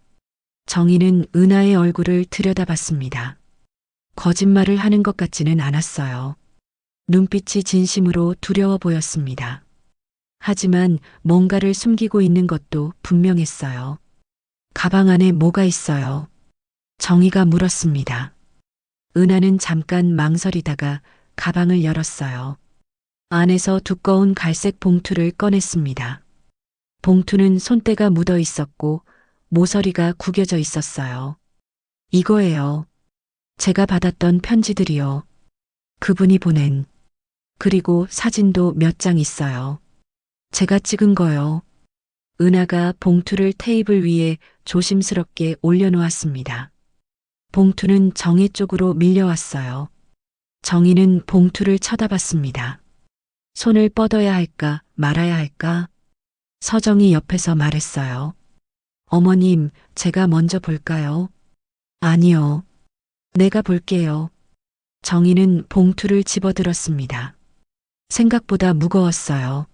정희는 은하의 얼굴을 들여다봤습니다. 거짓말을 하는 것 같지는 않았어요. 눈빛이 진심으로 두려워 보였습니다. 하지만 뭔가를 숨기고 있는 것도 분명했어요. 가방 안에 뭐가 있어요? 정희가 물었습니다. 은하는 잠깐 망설이다가 가방을 열었어요. 안에서 두꺼운 갈색 봉투를 꺼냈습니다. 봉투는 손때가 묻어 있었고 모서리가 구겨져 있었어요. 이거예요. 제가 받았던 편지들이요. 그분이 보낸. 그리고 사진도 몇 장 있어요. 제가 찍은 거요. 은하가 봉투를 테이블 위에 조심스럽게 올려놓았습니다. 봉투는 정희 쪽으로 밀려왔어요. 정희는 봉투를 쳐다봤습니다. 손을 뻗어야 할까 말아야 할까? 서정이 옆에서 말했어요. 어머님, 제가 먼저 볼까요? 아니요. 내가 볼게요. 정희는 봉투를 집어들었습니다. 생각보다 무거웠어요.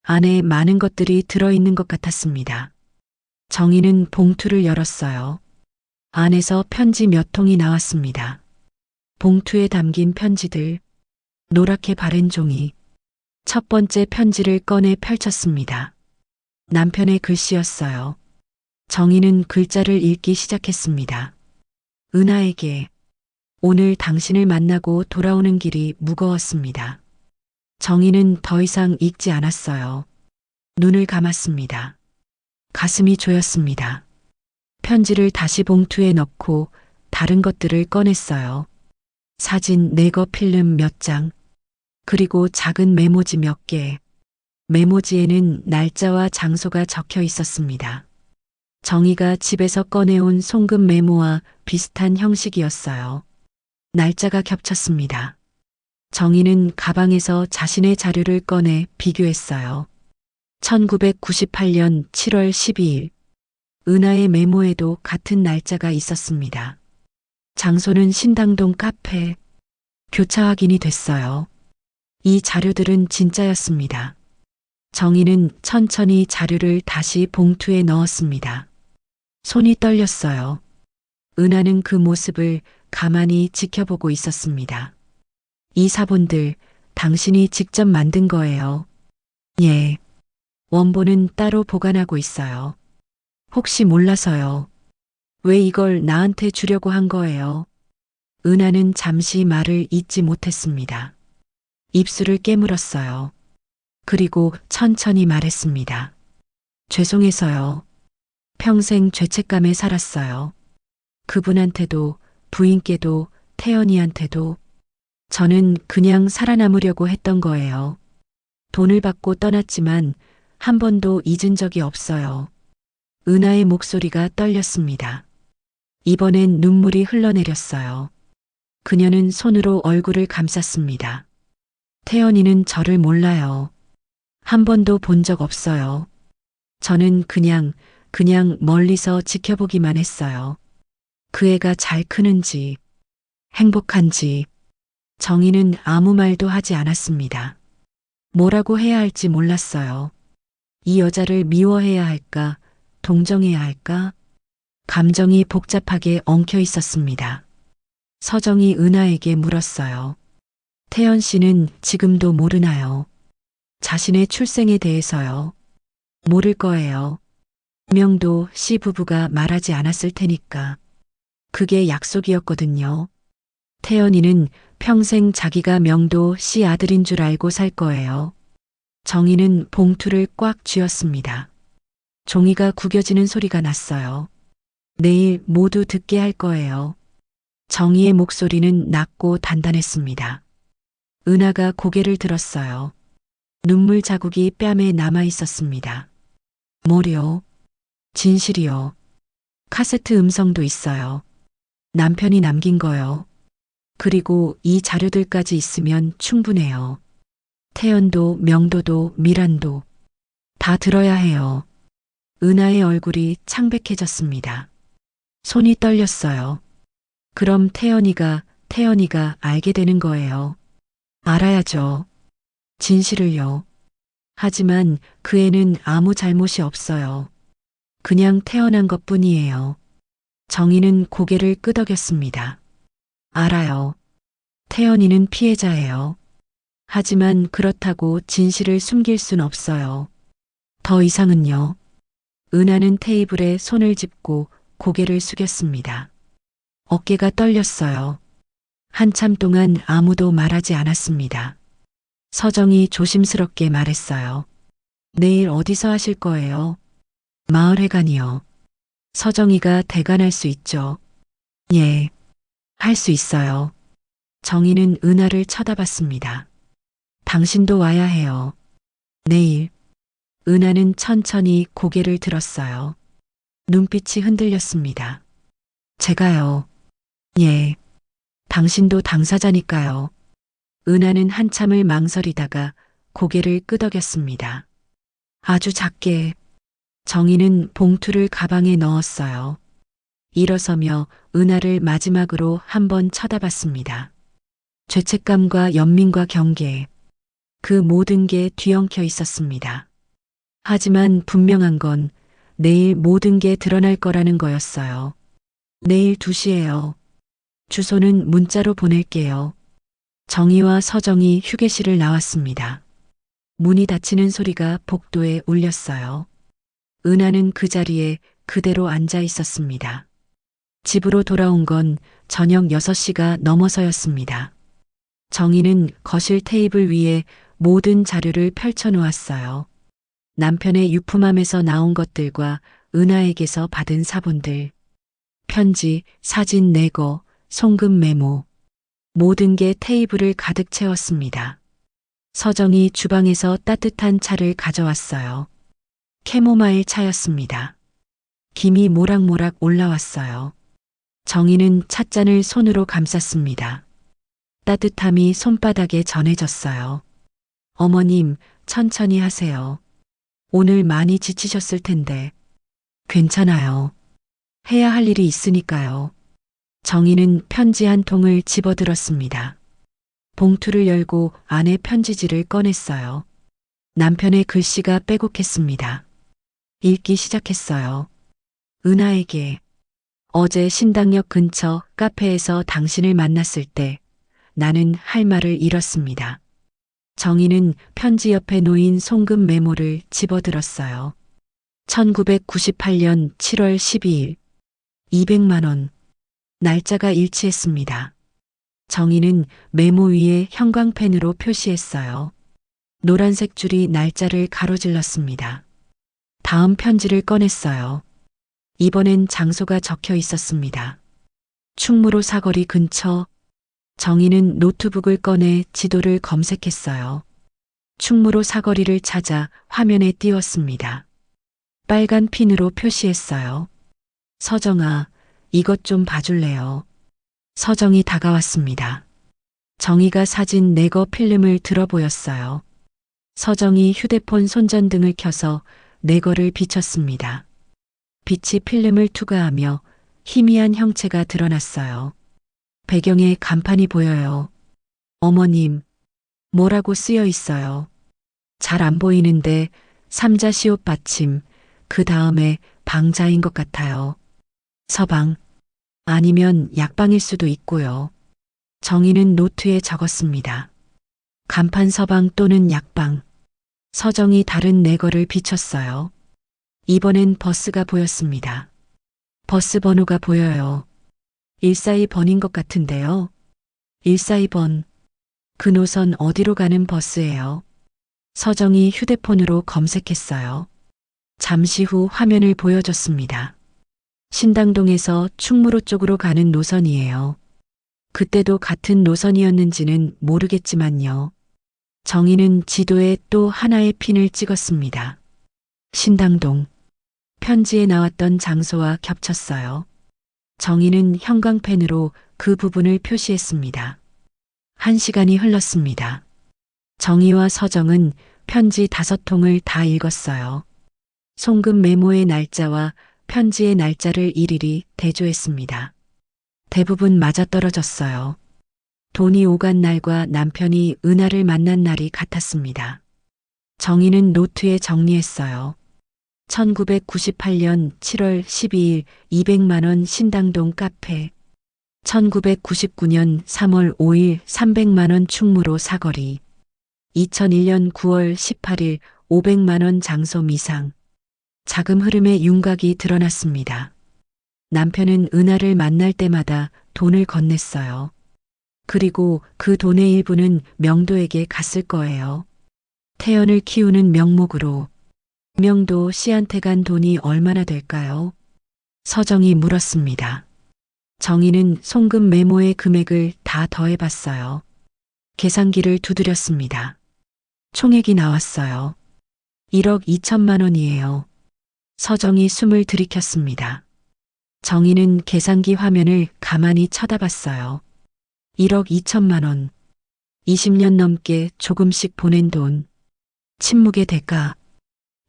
안에 많은 것들이 들어있는 것 같았습니다. 정희는 봉투를 열었어요. 안에서 편지 몇 통이 나왔습니다. 봉투에 담긴 편지들, 노랗게 바랜 종이. 첫 번째 편지를 꺼내 펼쳤습니다. 남편의 글씨였어요. 정희는 글자를 읽기 시작했습니다. 은하에게 오늘 당신을 만나고 돌아오는 길이 무거웠습니다. 정희는 더 이상 읽지 않았어요. 눈을 감았습니다. 가슴이 조였습니다. 편지를 다시 봉투에 넣고 다른 것들을 꺼냈어요. 사진 네거 필름 몇 장, 그리고 작은 메모지 몇 개. 메모지에는 날짜와 장소가 적혀 있었습니다. 정희가 집에서 꺼내온 송금 메모와 비슷한 형식이었어요. 날짜가 겹쳤습니다. 정희는 가방에서 자신의 자료를 꺼내 비교했어요. 1998년 7월 12일. 은하의 메모에도 같은 날짜가 있었습니다. 장소는 신당동 카페. 교차 확인이 됐어요. 이 자료들은 진짜였습니다. 정희는 천천히 자료를 다시 봉투에 넣었습니다. 손이 떨렸어요. 은하는 그 모습을 가만히 지켜보고 있었습니다. 이 사본들 당신이 직접 만든 거예요. 예. 원본은 따로 보관하고 있어요. 혹시 몰라서요. 왜 이걸 나한테 주려고 한 거예요? 은하는 잠시 말을 잇지 못했습니다. 입술을 깨물었어요. 그리고 천천히 말했습니다. 죄송해서요. 평생 죄책감에 살았어요. 그분한테도, 부인께도, 태연이한테도. 저는 그냥 살아남으려고 했던 거예요. 돈을 받고 떠났지만 한 번도 잊은 적이 없어요. 은하의 목소리가 떨렸습니다. 이번엔 눈물이 흘러내렸어요. 그녀는 손으로 얼굴을 감쌌습니다. 태연이는 저를 몰라요. 한 번도 본 적 없어요. 저는 그냥 멀리서 지켜보기만 했어요. 그 애가 잘 크는지, 행복한지. 정희는 아무 말도 하지 않았습니다. 뭐라고 해야 할지 몰랐어요. 이 여자를 미워해야 할까, 동정해야 할까? 감정이 복잡하게 엉켜 있었습니다. 서정이 은하에게 물었어요. 태연 씨는 지금도 모르나요? 자신의 출생에 대해서요. 모를 거예요. 명도 씨 부부가 말하지 않았을 테니까. 그게 약속이었거든요. 태연이는 평생 자기가 명도 씨 아들인 줄 알고 살 거예요. 정희는 봉투를 꽉 쥐었습니다. 종이가 구겨지는 소리가 났어요. 내일 모두 듣게 할 거예요. 정희의 목소리는 낮고 단단했습니다. 은하가 고개를 들었어요. 눈물 자국이 뺨에 남아 있었습니다. 뭐요? 진실이요. 카세트 음성도 있어요. 남편이 남긴 거요. 그리고 이 자료들까지 있으면 충분해요. 태연도 명도도 미란도 다 들어야 해요. 은하의 얼굴이 창백해졌습니다. 손이 떨렸어요. 그럼 태연이가 알게 되는 거예요. 알아야죠. 진실을요. 하지만 그 애는 아무 잘못이 없어요. 그냥 태어난 것뿐이에요. 정희는 고개를 끄덕였습니다. 알아요. 태연이는 피해자예요. 하지만 그렇다고 진실을 숨길 순 없어요. 더 이상은요. 은하는 테이블에 손을 짚고 고개를 숙였습니다. 어깨가 떨렸어요. 한참 동안 아무도 말하지 않았습니다. 서정이 조심스럽게 말했어요. 내일 어디서 하실 거예요? 마을회관이요. 서정이가 대관할 수 있죠. 예, 할 수 있어요. 정희는 은하를 쳐다봤습니다. 당신도 와야 해요. 내일. 은하는 천천히 고개를 들었어요. 눈빛이 흔들렸습니다. 제가요. 예. 당신도 당사자니까요. 은하는 한참을 망설이다가 고개를 끄덕였습니다. 아주 작게. 정희는 봉투를 가방에 넣었어요. 일어서며 은하를 마지막으로 한번 쳐다봤습니다. 죄책감과 연민과 경계. 그 모든 게 뒤엉켜 있었습니다. 하지만 분명한 건 내일 모든 게 드러날 거라는 거였어요. 내일 2시에요. 주소는 문자로 보낼게요. 정희와 서정이 휴게실을 나왔습니다. 문이 닫히는 소리가 복도에 울렸어요. 은하는 그 자리에 그대로 앉아 있었습니다. 집으로 돌아온 건 저녁 6시가 넘어서였습니다. 정희는 거실 테이블 위에 모든 자료를 펼쳐 놓았어요. 남편의 유품함에서 나온 것들과 은하에게서 받은 사본들, 편지, 사진 내거, 송금 메모, 모든 게 테이블을 가득 채웠습니다. 서정이 주방에서 따뜻한 차를 가져왔어요. 캐모마일 차였습니다. 김이 모락모락 올라왔어요. 정희는 찻잔을 손으로 감쌌습니다. 따뜻함이 손바닥에 전해졌어요. 어머님, 천천히 하세요. 오늘 많이 지치셨을 텐데. 괜찮아요. 해야 할 일이 있으니까요. 정희는 편지 한 통을 집어들었습니다. 봉투를 열고 안에 편지지를 꺼냈어요. 남편의 글씨가 빼곡했습니다. 읽기 시작했어요. 은하에게. 어제 신당역 근처 카페에서 당신을 만났을 때 나는 할 말을 잃었습니다. 정희는 편지 옆에 놓인 송금 메모를 집어들었어요. 1998년 7월 12일. 200만 원. 날짜가 일치했습니다. 정희는 메모 위에 형광펜으로 표시했어요. 노란색 줄이 날짜를 가로질렀습니다. 다음 편지를 꺼냈어요. 이번엔 장소가 적혀 있었습니다. 충무로 사거리 근처. 정희는 노트북을 꺼내 지도를 검색했어요. 충무로 사거리를 찾아 화면에 띄웠습니다. 빨간 핀으로 표시했어요. 서정아, 이것 좀 봐줄래요? 서정이 다가왔습니다. 정희가 사진 내거 필름을 들어 보였어요. 서정이 휴대폰 손전등을 켜서 내거를 비췄습니다. 빛이 필름을 투과하며 희미한 형체가 드러났어요. 배경에 간판이 보여요. 어머님, 뭐라고 쓰여 있어요? 잘 안 보이는데 삼자 시옷 받침, 그 다음에 방자인 것 같아요. 서방, 아니면 약방일 수도 있고요. 정희는 노트에 적었습니다. 간판 서방 또는 약방. 서정이 다른 내거를 비췄어요. 이번엔 버스가 보였습니다. 버스 번호가 보여요. 142번인 것 같은데요. 142번. 그 노선 어디로 가는 버스예요? 서정이 휴대폰으로 검색했어요. 잠시 후 화면을 보여줬습니다. 신당동에서 충무로 쪽으로 가는 노선이에요. 그때도 같은 노선이었는지는 모르겠지만요. 정희는 지도에 또 하나의 핀을 찍었습니다. 신당동. 편지에 나왔던 장소와 겹쳤어요. 정희는 형광펜으로 그 부분을 표시했습니다. 1시간이 흘렀습니다. 정희와 서정은 편지 5통을 다 읽었어요. 송금 메모의 날짜와 편지의 날짜를 일일이 대조했습니다. 대부분 맞아떨어졌어요. 돈이 오간 날과 남편이 은하를 만난 날이 같았습니다. 정희는 노트에 정리했어요. 1998년 7월 12일 200만 원 신당동 카페. 1999년 3월 5일 300만 원 충무로 사거리. 2001년 9월 18일 500만 원 장소 미상. 자금 흐름의 윤곽이 드러났습니다. 남편은 은하를 만날 때마다 돈을 건넸어요. 그리고 그 돈의 일부는 명도에게 갔을 거예요. 태연을 키우는 명목으로. 명도 씨한테 간 돈이 얼마나 될까요? 서정이 물었습니다. 정희는 송금 메모의 금액을 다 더해봤어요. 계산기를 두드렸습니다. 총액이 나왔어요. 1억 2천만 원이에요. 서정이 숨을 들이켰습니다. 정희는 계산기 화면을 가만히 쳐다봤어요. 1억 2천만 원. 20년 넘게 조금씩 보낸 돈. 침묵의 대가.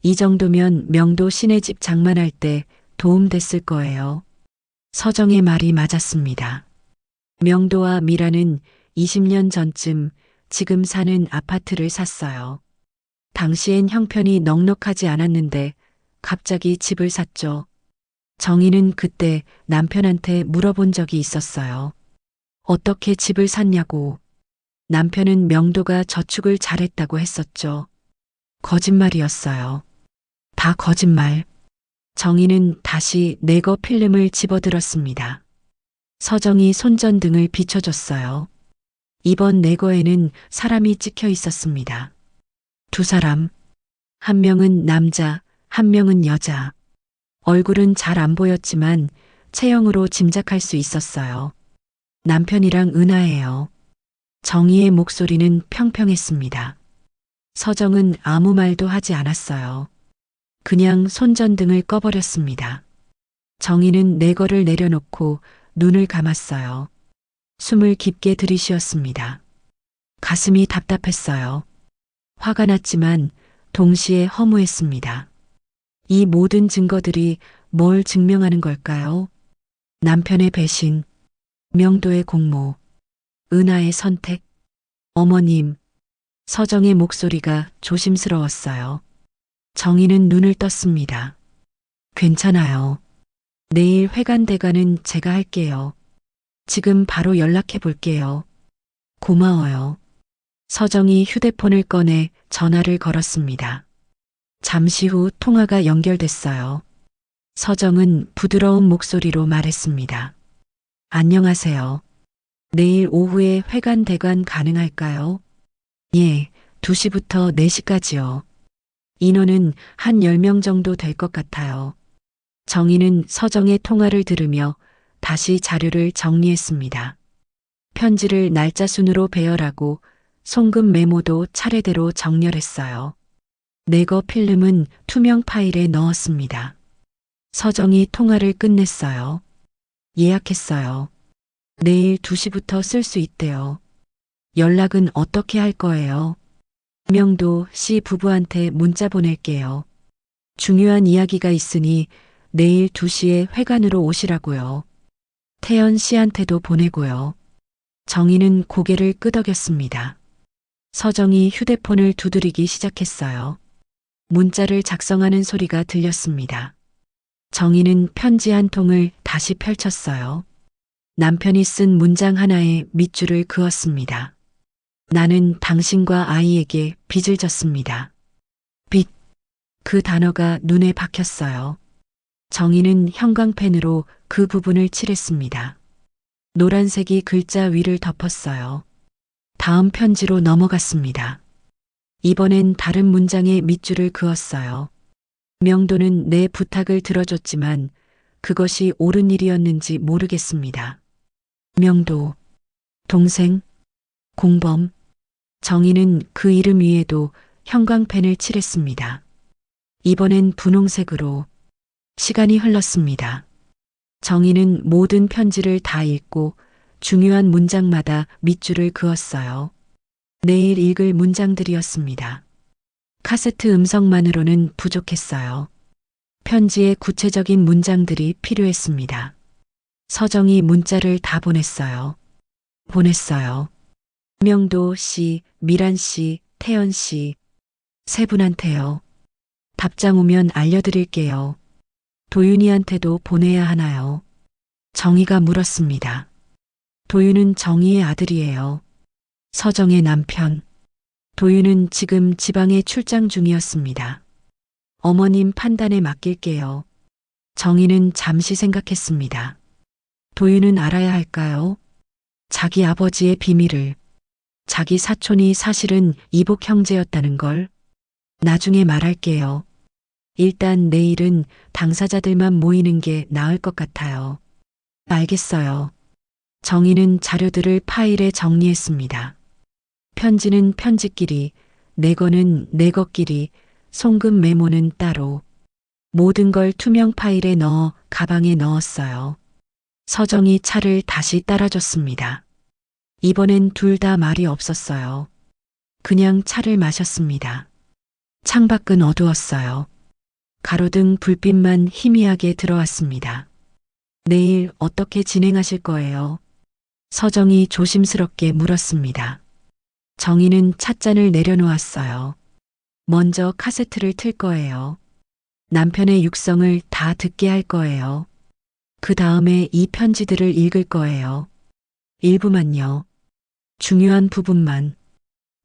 이 정도면 명도 씨네 집 장만할 때 도움됐을 거예요. 서정의 말이 맞았습니다. 명도와 미라는 20년 전쯤 지금 사는 아파트를 샀어요. 당시엔 형편이 넉넉하지 않았는데 갑자기 집을 샀죠. 정희는 그때 남편한테 물어본 적이 있었어요. 어떻게 집을 샀냐고. 남편은 명도가 저축을 잘했다고 했었죠. 거짓말이었어요. 다 거짓말. 정희는 다시 내거 필름을 집어들었습니다. 서정이 손전등을 비춰줬어요. 이번 내거에는 사람이 찍혀 있었습니다. 2사람. 한 명은 남자, 한 명은 여자. 얼굴은 잘 안 보였지만 체형으로 짐작할 수 있었어요. 남편이랑 은하예요. 정희의 목소리는 평평했습니다. 서정은 아무 말도 하지 않았어요. 그냥 손전등을 꺼버렸습니다. 정희는 내거를 내려놓고 눈을 감았어요. 숨을 깊게 들이쉬었습니다. 가슴이 답답했어요. 화가 났지만 동시에 허무했습니다. 이 모든 증거들이 뭘 증명하는 걸까요? 남편의 배신, 명도의 공모, 은하의 선택, 어머님. 서정의 목소리가 조심스러웠어요. 정희는 눈을 떴습니다. 괜찮아요. 내일 회관대관은 제가 할게요. 지금 바로 연락해 볼게요. 고마워요. 서정이 휴대폰을 꺼내 전화를 걸었습니다. 잠시 후 통화가 연결됐어요. 서정은 부드러운 목소리로 말했습니다. 안녕하세요. 내일 오후에 회관대관 가능할까요? 예, 2시부터 4시까지요. 인원은 한 10명 정도 될 것 같아요. 정희는 서정의 통화를 들으며 다시 자료를 정리했습니다. 편지를 날짜 순으로 배열하고 송금 메모도 차례대로 정렬했어요. 네거 필름은 투명 파일에 넣었습니다. 서정이 통화를 끝냈어요. 예약했어요. 내일 2시부터 쓸 수 있대요. 연락은 어떻게 할 거예요? 명도 씨 부부한테 문자 보낼게요. 중요한 이야기가 있으니 내일 2시에 회관으로 오시라고요. 태연 씨한테도 보내고요. 정희는 고개를 끄덕였습니다. 서정이 휴대폰을 두드리기 시작했어요. 문자를 작성하는 소리가 들렸습니다. 정희는 편지 한 통을 다시 펼쳤어요. 남편이 쓴 문장 하나에 밑줄을 그었습니다. 나는 당신과 아이에게 빚을 졌습니다. 빚. 그 단어가 눈에 박혔어요. 정희는 형광펜으로 그 부분을 칠했습니다. 노란색이 글자 위를 덮었어요. 다음 편지로 넘어갔습니다. 이번엔 다른 문장에 밑줄을 그었어요. 명도는 내 부탁을 들어줬지만 그것이 옳은 일이었는지 모르겠습니다. 명도, 동생, 공범. 정희는 그 이름 위에도 형광펜을 칠했습니다. 이번엔 분홍색으로. 시간이 흘렀습니다. 정희는 모든 편지를 다 읽고 중요한 문장마다 밑줄을 그었어요. 내일 읽을 문장들이었습니다. 카세트 음성만으로는 부족했어요. 편지의 구체적인 문장들이 필요했습니다. 서정이 문자를 다 보냈어요. 보냈어요. 명도 씨, 미란 씨, 태연 씨. 세 분한테요. 답장 오면 알려드릴게요. 도윤이한테도 보내야 하나요? 정희가 물었습니다. 도윤은 정희의 아들이에요. 서정의 남편. 도윤은 지금 지방에 출장 중이었습니다. 어머님 판단에 맡길게요. 정희는 잠시 생각했습니다. 도윤은 알아야 할까요? 자기 아버지의 비밀을. 자기 사촌이 사실은 이복 형제였다는 걸. 나중에 말할게요. 일단 내일은 당사자들만 모이는 게 나을 것 같아요. 알겠어요. 정희는 자료들을 파일에 정리했습니다. 편지는 편지끼리, 내거는 내거끼리, 송금 메모는 따로. 모든 걸 투명 파일에 넣어 가방에 넣었어요. 서정이 차를 다시 따라줬습니다. 이번엔 둘 다 말이 없었어요. 그냥 차를 마셨습니다. 창밖은 어두웠어요. 가로등 불빛만 희미하게 들어왔습니다. 내일 어떻게 진행하실 거예요? 서정이 조심스럽게 물었습니다. 정희는 찻잔을 내려놓았어요. 먼저 카세트를 틀 거예요. 남편의 육성을 다 듣게 할 거예요. 그 다음에 이 편지들을 읽을 거예요. 일부만요. 중요한 부분만.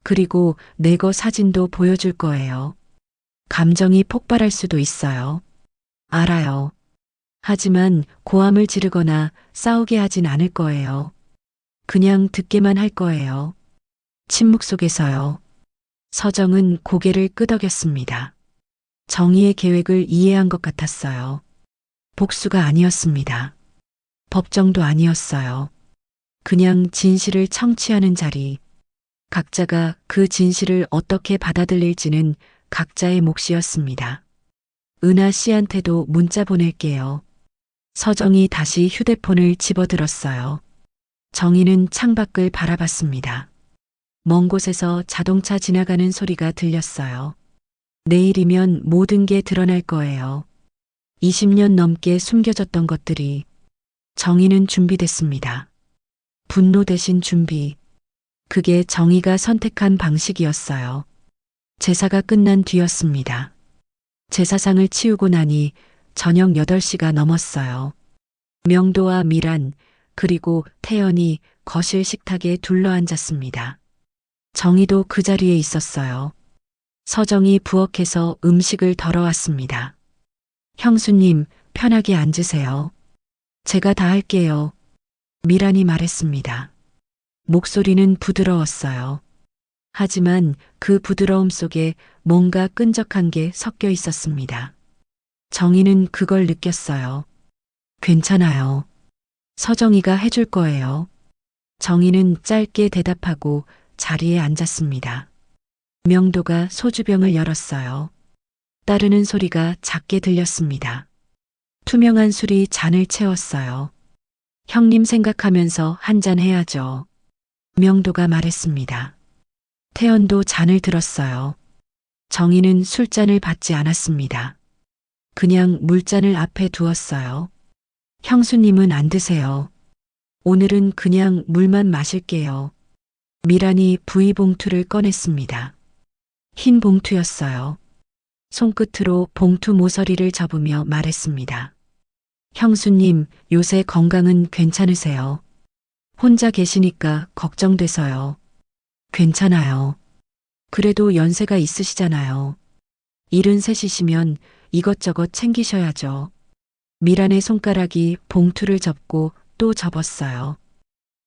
그리고 내거 사진도 보여줄 거예요. 감정이 폭발할 수도 있어요. 알아요. 하지만 고함을 지르거나 싸우게 하진 않을 거예요. 그냥 듣게만 할 거예요. 침묵 속에서요. 서정은 고개를 끄덕였습니다. 정희의 계획을 이해한 것 같았어요. 복수가 아니었습니다. 법정도 아니었어요. 그냥 진실을 청취하는 자리. 각자가 그 진실을 어떻게 받아들일지는 각자의 몫이었습니다. 은하 씨한테도 문자 보낼게요. 서정이 다시 휴대폰을 집어들었어요. 정희는 창밖을 바라봤습니다. 먼 곳에서 자동차 지나가는 소리가 들렸어요. 내일이면 모든 게 드러날 거예요. 20년 넘게 숨겨졌던 것들이. 정희는 준비됐습니다. 분노 대신 준비. 그게 정희가 선택한 방식이었어요. 제사가 끝난 뒤였습니다. 제사상을 치우고 나니 저녁 8시가 넘었어요. 명도와 미란, 그리고 태연이 거실 식탁에 둘러앉았습니다. 정희도 그 자리에 있었어요. 서정이 부엌에서 음식을 덜어왔습니다. 형수님, 편하게 앉으세요. 제가 다 할게요. 미란이 말했습니다. 목소리는 부드러웠어요. 하지만 그 부드러움 속에 뭔가 끈적한 게 섞여 있었습니다. 정희는 그걸 느꼈어요. 괜찮아요. 서정이가 해줄 거예요. 정희는 짧게 대답하고 자리에 앉았습니다. 명도가 소주병을 열었어요. 따르는 소리가 작게 들렸습니다. 투명한 술이 잔을 채웠어요. 형님 생각하면서 한잔 해야죠. 명도가 말했습니다. 태연도 잔을 들었어요. 정희는 술잔을 받지 않았습니다. 그냥 물잔을 앞에 두었어요. 형수님은 안 드세요. 오늘은 그냥 물만 마실게요. 미란이 부의봉투를 꺼냈습니다. 흰 봉투였어요. 손끝으로 봉투 모서리를 접으며 말했습니다. 형수님, 요새 건강은 괜찮으세요? 혼자 계시니까 걱정돼서요. 괜찮아요. 그래도 연세가 있으시잖아요. 73이시면 이것저것 챙기셔야죠. 미란의 손가락이 봉투를 접고 또 접었어요.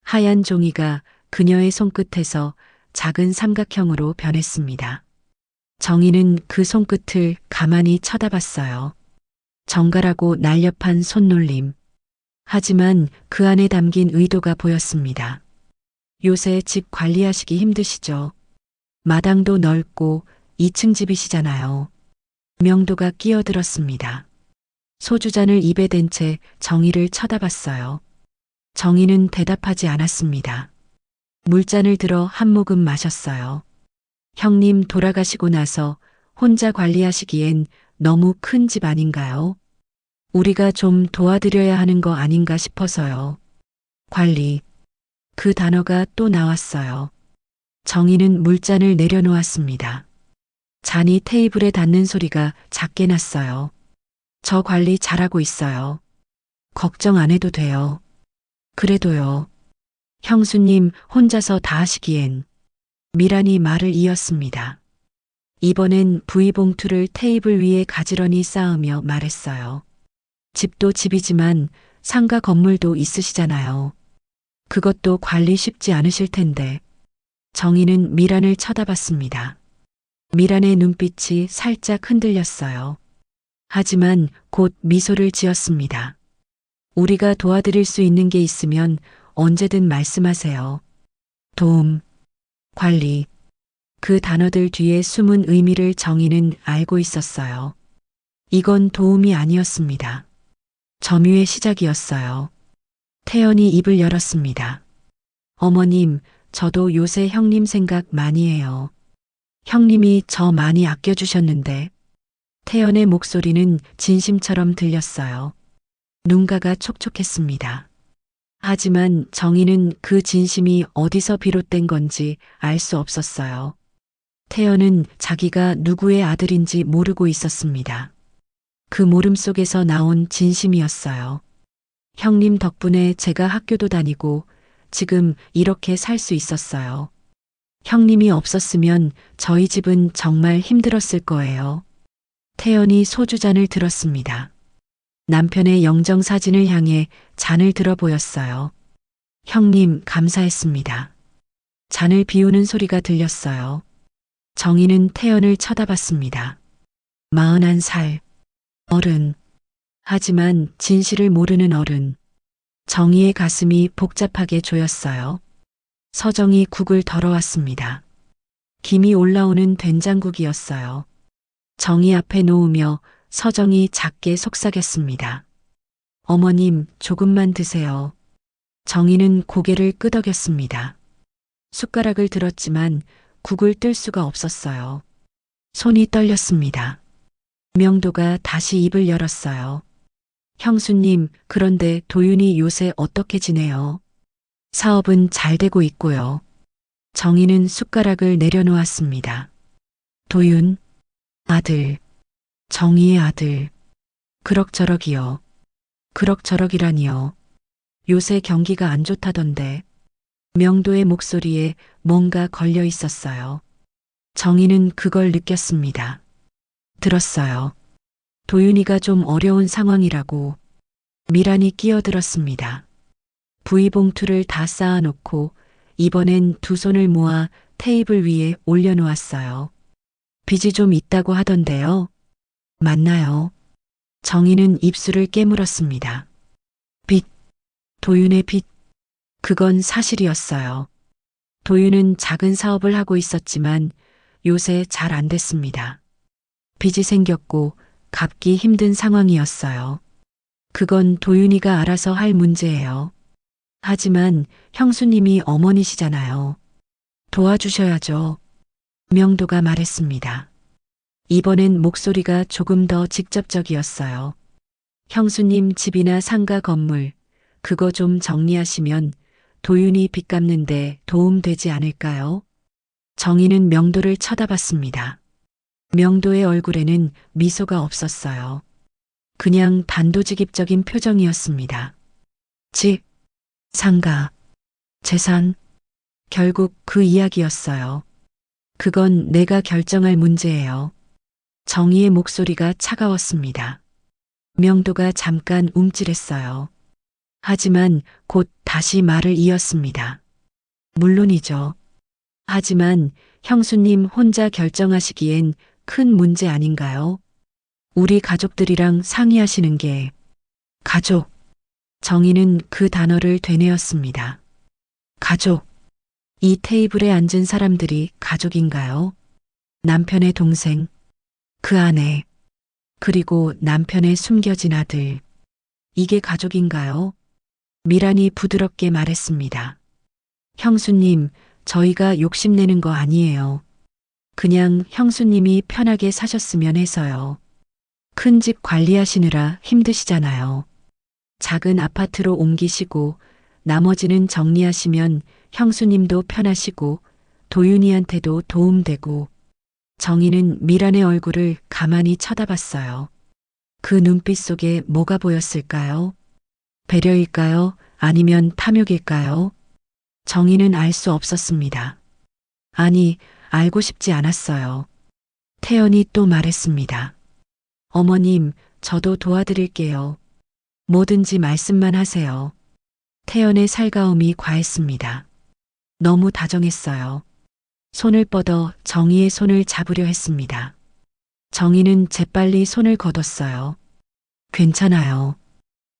하얀 종이가 그녀의 손끝에서 작은 삼각형으로 변했습니다. 정희는 그 손끝을 가만히 쳐다봤어요. 정갈하고 날렵한 손놀림. 하지만 그 안에 담긴 의도가 보였습니다. 요새 집 관리하시기 힘드시죠? 마당도 넓고 2층 집이시잖아요. 명도가 끼어들었습니다. 소주잔을 입에 댄 채 정희를 쳐다봤어요. 정희는 대답하지 않았습니다. 물잔을 들어 한 모금 마셨어요. 형님 돌아가시고 나서 혼자 관리하시기엔 너무 큰 집 아닌가요? 우리가 좀 도와드려야 하는 거 아닌가 싶어서요. 관리. 그 단어가 또 나왔어요. 정희는 물잔을 내려놓았습니다. 잔이 테이블에 닿는 소리가 작게 났어요. 저 관리 잘하고 있어요. 걱정 안 해도 돼요. 그래도요. 형수님 혼자서 다 하시기엔. 미란이 말을 이었습니다. 이번엔 부의봉투를 테이블 위에 가지런히 쌓으며 말했어요. 집도 집이지만 상가 건물도 있으시잖아요. 그것도 관리 쉽지 않으실 텐데. 정희는 미란을 쳐다봤습니다. 미란의 눈빛이 살짝 흔들렸어요. 하지만 곧 미소를 지었습니다. 우리가 도와드릴 수 있는 게 있으면 언제든 말씀하세요. 도움, 관리. 그 단어들 뒤에 숨은 의미를 정희는 알고 있었어요. 이건 도움이 아니었습니다. 점유의 시작이었어요. 태연이 입을 열었습니다. 어머님, 저도 요새 형님 생각 많이 해요. 형님이 저 많이 아껴주셨는데. 태연의 목소리는 진심처럼 들렸어요. 눈가가 촉촉했습니다. 하지만 정희는 그 진심이 어디서 비롯된 건지 알 수 없었어요. 태연은 자기가 누구의 아들인지 모르고 있었습니다. 그 모름 속에서 나온 진심이었어요. 형님 덕분에 제가 학교도 다니고 지금 이렇게 살 수 있었어요. 형님이 없었으면 저희 집은 정말 힘들었을 거예요. 태연이 소주잔을 들었습니다. 남편의 영정사진을 향해 잔을 들어 보였어요. 형님 감사했습니다. 잔을 비우는 소리가 들렸어요. 정희는 태연을 쳐다봤습니다. 41살. 어른. 하지만 진실을 모르는 어른. 정희의 가슴이 복잡하게 조였어요. 서정이 국을 덜어왔습니다. 김이 올라오는 된장국이었어요. 정희 앞에 놓으며 서정이 작게 속삭였습니다. 어머님, 조금만 드세요. 정희는 고개를 끄덕였습니다. 숟가락을 들었지만 국을 뜰 수가 없었어요. 손이 떨렸습니다. 명도가 다시 입을 열었어요. 형수님, 그런데 도윤이 요새 어떻게 지내요? 사업은 잘 되고 있고요. 정희는 숟가락을 내려놓았습니다. 도윤, 아들, 정희의 아들, 그럭저럭이요. 그럭저럭이라니요. 요새 경기가 안 좋다던데. 명도의 목소리에 뭔가 걸려 있었어요. 정희는 그걸 느꼈습니다. 들었어요. 도윤이가 좀 어려운 상황이라고. 미란이 끼어들었습니다. 부의봉투를 다 쌓아놓고 이번엔 두 손을 모아 테이블 위에 올려놓았어요. 빚이 좀 있다고 하던데요. 맞나요? 정희는 입술을 깨물었습니다. 빚, 도윤의 빚. 그건 사실이었어요. 도윤은 작은 사업을 하고 있었지만 요새 잘 안 됐습니다. 빚이 생겼고 갚기 힘든 상황이었어요. 그건 도윤이가 알아서 할 문제예요. 하지만 형수님이 어머니시잖아요. 도와주셔야죠. 명도가 말했습니다. 이번엔 목소리가 조금 더 직접적이었어요. 형수님 집이나 상가 건물, 그거 좀 정리하시면 도윤이 빚 갚는데 도움되지 않을까요? 정희는 명도를 쳐다봤습니다. 명도의 얼굴에는 미소가 없었어요. 그냥 단도직입적인 표정이었습니다. 집, 상가, 재산, 결국 그 이야기였어요. 그건 내가 결정할 문제예요. 정희의 목소리가 차가웠습니다. 명도가 잠깐 움찔했어요. 하지만 곧 다시 말을 이었습니다. 물론이죠. 하지만 형수님 혼자 결정하시기엔 큰 문제 아닌가요? 우리 가족들이랑 상의하시는 게 가족. 정희는 그 단어를 되뇌었습니다. 가족. 이 테이블에 앉은 사람들이 가족인가요? 남편의 동생, 그 아내, 그리고 남편의 숨겨진 아들. 이게 가족인가요? 미란이 부드럽게 말했습니다. 형수님, 저희가 욕심내는 거 아니에요. 그냥 형수님이 편하게 사셨으면 해서요. 큰 집 관리하시느라 힘드시잖아요. 작은 아파트로 옮기시고 나머지는 정리하시면 형수님도 편하시고 도윤이한테도 도움되고. 정희는 미란의 얼굴을 가만히 쳐다봤어요. 그 눈빛 속에 뭐가 보였을까요? 배려일까요? 아니면 탐욕일까요? 정희는 알 수 없었습니다. 아니, 알고 싶지 않았어요. 태연이 또 말했습니다. 어머님, 저도 도와드릴게요. 뭐든지 말씀만 하세요. 태연의 살가움이 과했습니다. 너무 다정했어요. 손을 뻗어 정희의 손을 잡으려 했습니다. 정희는 재빨리 손을 거뒀어요. 괜찮아요.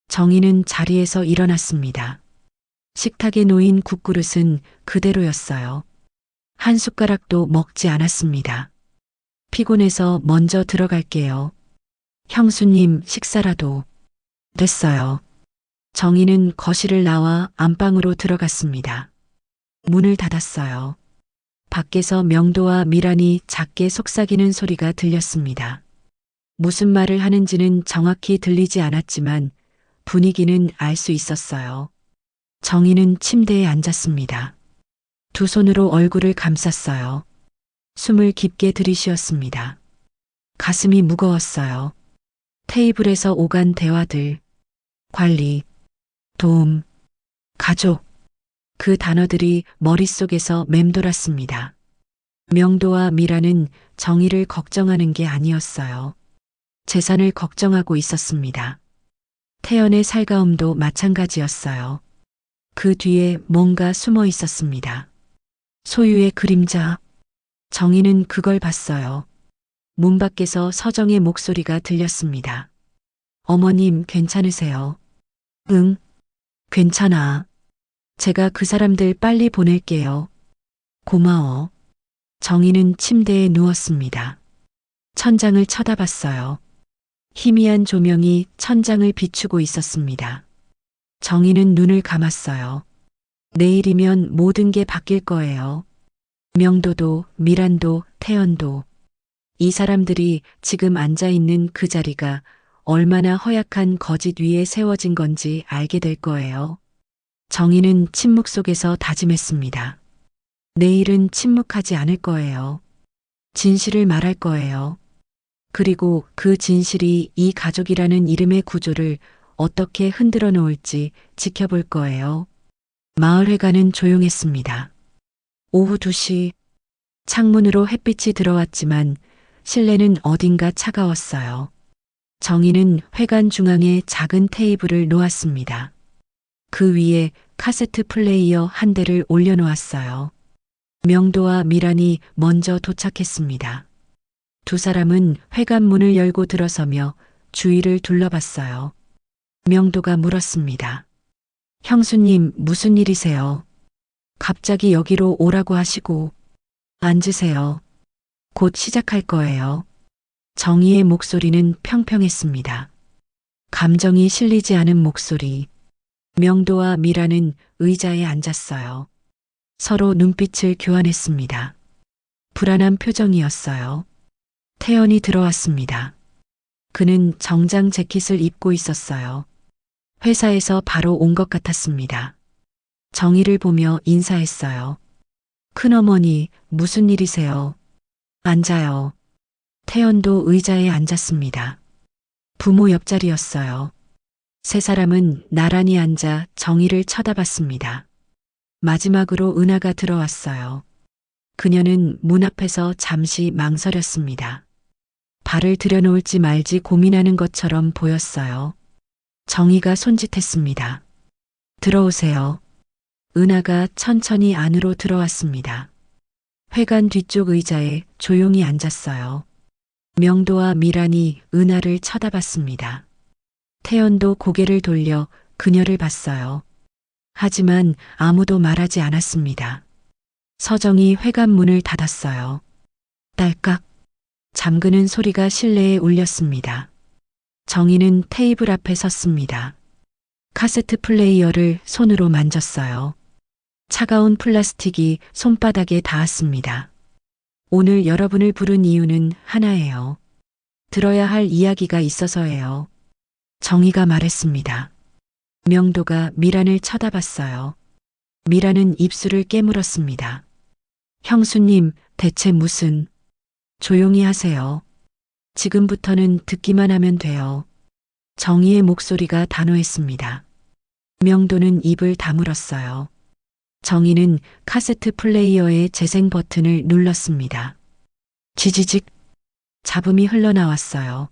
정희는 자리에서 일어났습니다. 식탁에 놓인 국그릇은 그대로였어요. 한 숟가락도 먹지 않았습니다. 피곤해서 먼저 들어갈게요. 형수님 식사라도. 됐어요. 정희는 거실을 나와 안방으로 들어갔습니다. 문을 닫았어요. 밖에서 명도와 미란이 작게 속삭이는 소리가 들렸습니다. 무슨 말을 하는지는 정확히 들리지 않았지만 분위기는 알 수 있었어요. 정희는 침대에 앉았습니다. 두 손으로 얼굴을 감쌌어요. 숨을 깊게 들이쉬었습니다. 가슴이 무거웠어요. 테이블에서 오간 대화들, 관리, 도움, 가족, 그 단어들이 머릿속에서 맴돌았습니다. 명도와 미라는 정희를 걱정하는 게 아니었어요. 재산을 걱정하고 있었습니다. 태연의 살가움도 마찬가지였어요. 그 뒤에 뭔가 숨어 있었습니다. 소유의 그림자. 정희는 그걸 봤어요. 문 밖에서 서정의 목소리가 들렸습니다. 어머님 괜찮으세요? 응, 괜찮아. 제가 그 사람들 빨리 보낼게요. 고마워. 정희는 침대에 누웠습니다. 천장을 쳐다봤어요. 희미한 조명이 천장을 비추고 있었습니다. 정희는 눈을 감았어요. 내일이면 모든 게 바뀔 거예요. 명도도, 미란도, 태연도. 이 사람들이 지금 앉아있는 그 자리가 얼마나 허약한 거짓 위에 세워진 건지 알게 될 거예요. 정희는 침묵 속에서 다짐했습니다. 내일은 침묵하지 않을 거예요. 진실을 말할 거예요. 그리고 그 진실이 이 가족이라는 이름의 구조를 어떻게 흔들어 놓을지 지켜볼 거예요. 마을회관은 조용했습니다. 오후 2시 창문으로 햇빛이 들어왔지만 실내는 어딘가 차가웠어요. 정희는 회관 중앙에 작은 테이블을 놓았습니다. 그 위에 카세트 플레이어 한 대를 올려놓았어요. 명도와 미란이 먼저 도착했습니다. 두 사람은 회관 문을 열고 들어서며 주위를 둘러봤어요. 명도가 물었습니다. 형수님, 무슨 일이세요? 갑자기 여기로 오라고 하시고. 앉으세요. 곧 시작할 거예요. 정희의 목소리는 평평했습니다. 감정이 실리지 않은 목소리. 명도와 미라는 의자에 앉았어요. 서로 눈빛을 교환했습니다. 불안한 표정이었어요. 태연이 들어왔습니다. 그는 정장 재킷을 입고 있었어요. 회사에서 바로 온 것 같았습니다. 정희를 보며 인사했어요. 큰어머니, 무슨 일이세요? 앉아요. 태연도 의자에 앉았습니다. 부모 옆자리였어요. 세 사람은 나란히 앉아 정희를 쳐다봤습니다. 마지막으로 은하가 들어왔어요. 그녀는 문 앞에서 잠시 망설였습니다. 발을 들여놓을지 말지 고민하는 것처럼 보였어요. 정희가 손짓했습니다. 들어오세요. 은하가 천천히 안으로 들어왔습니다. 회관 뒤쪽 의자에 조용히 앉았어요. 명도와 미란이 은하를 쳐다봤습니다. 태연도 고개를 돌려 그녀를 봤어요. 하지만 아무도 말하지 않았습니다. 서정이 회관 문을 닫았어요. 딸깍 잠그는 소리가 실내에 울렸습니다. 정희는 테이블 앞에 섰습니다. 카세트 플레이어를 손으로 만졌어요. 차가운 플라스틱이 손바닥에 닿았습니다. 오늘 여러분을 부른 이유는 하나예요. 들어야 할 이야기가 있어서예요. 정희가 말했습니다. 명도가 미란을 쳐다봤어요. 미란은 입술을 깨물었습니다. 형수님, 대체 무슨... 조용히 하세요. 지금부터는 듣기만 하면 돼요. 정희의 목소리가 단호했습니다. 명도는 입을 다물었어요. 정희는 카세트 플레이어의 재생 버튼을 눌렀습니다. 지지직 잡음이 흘러나왔어요.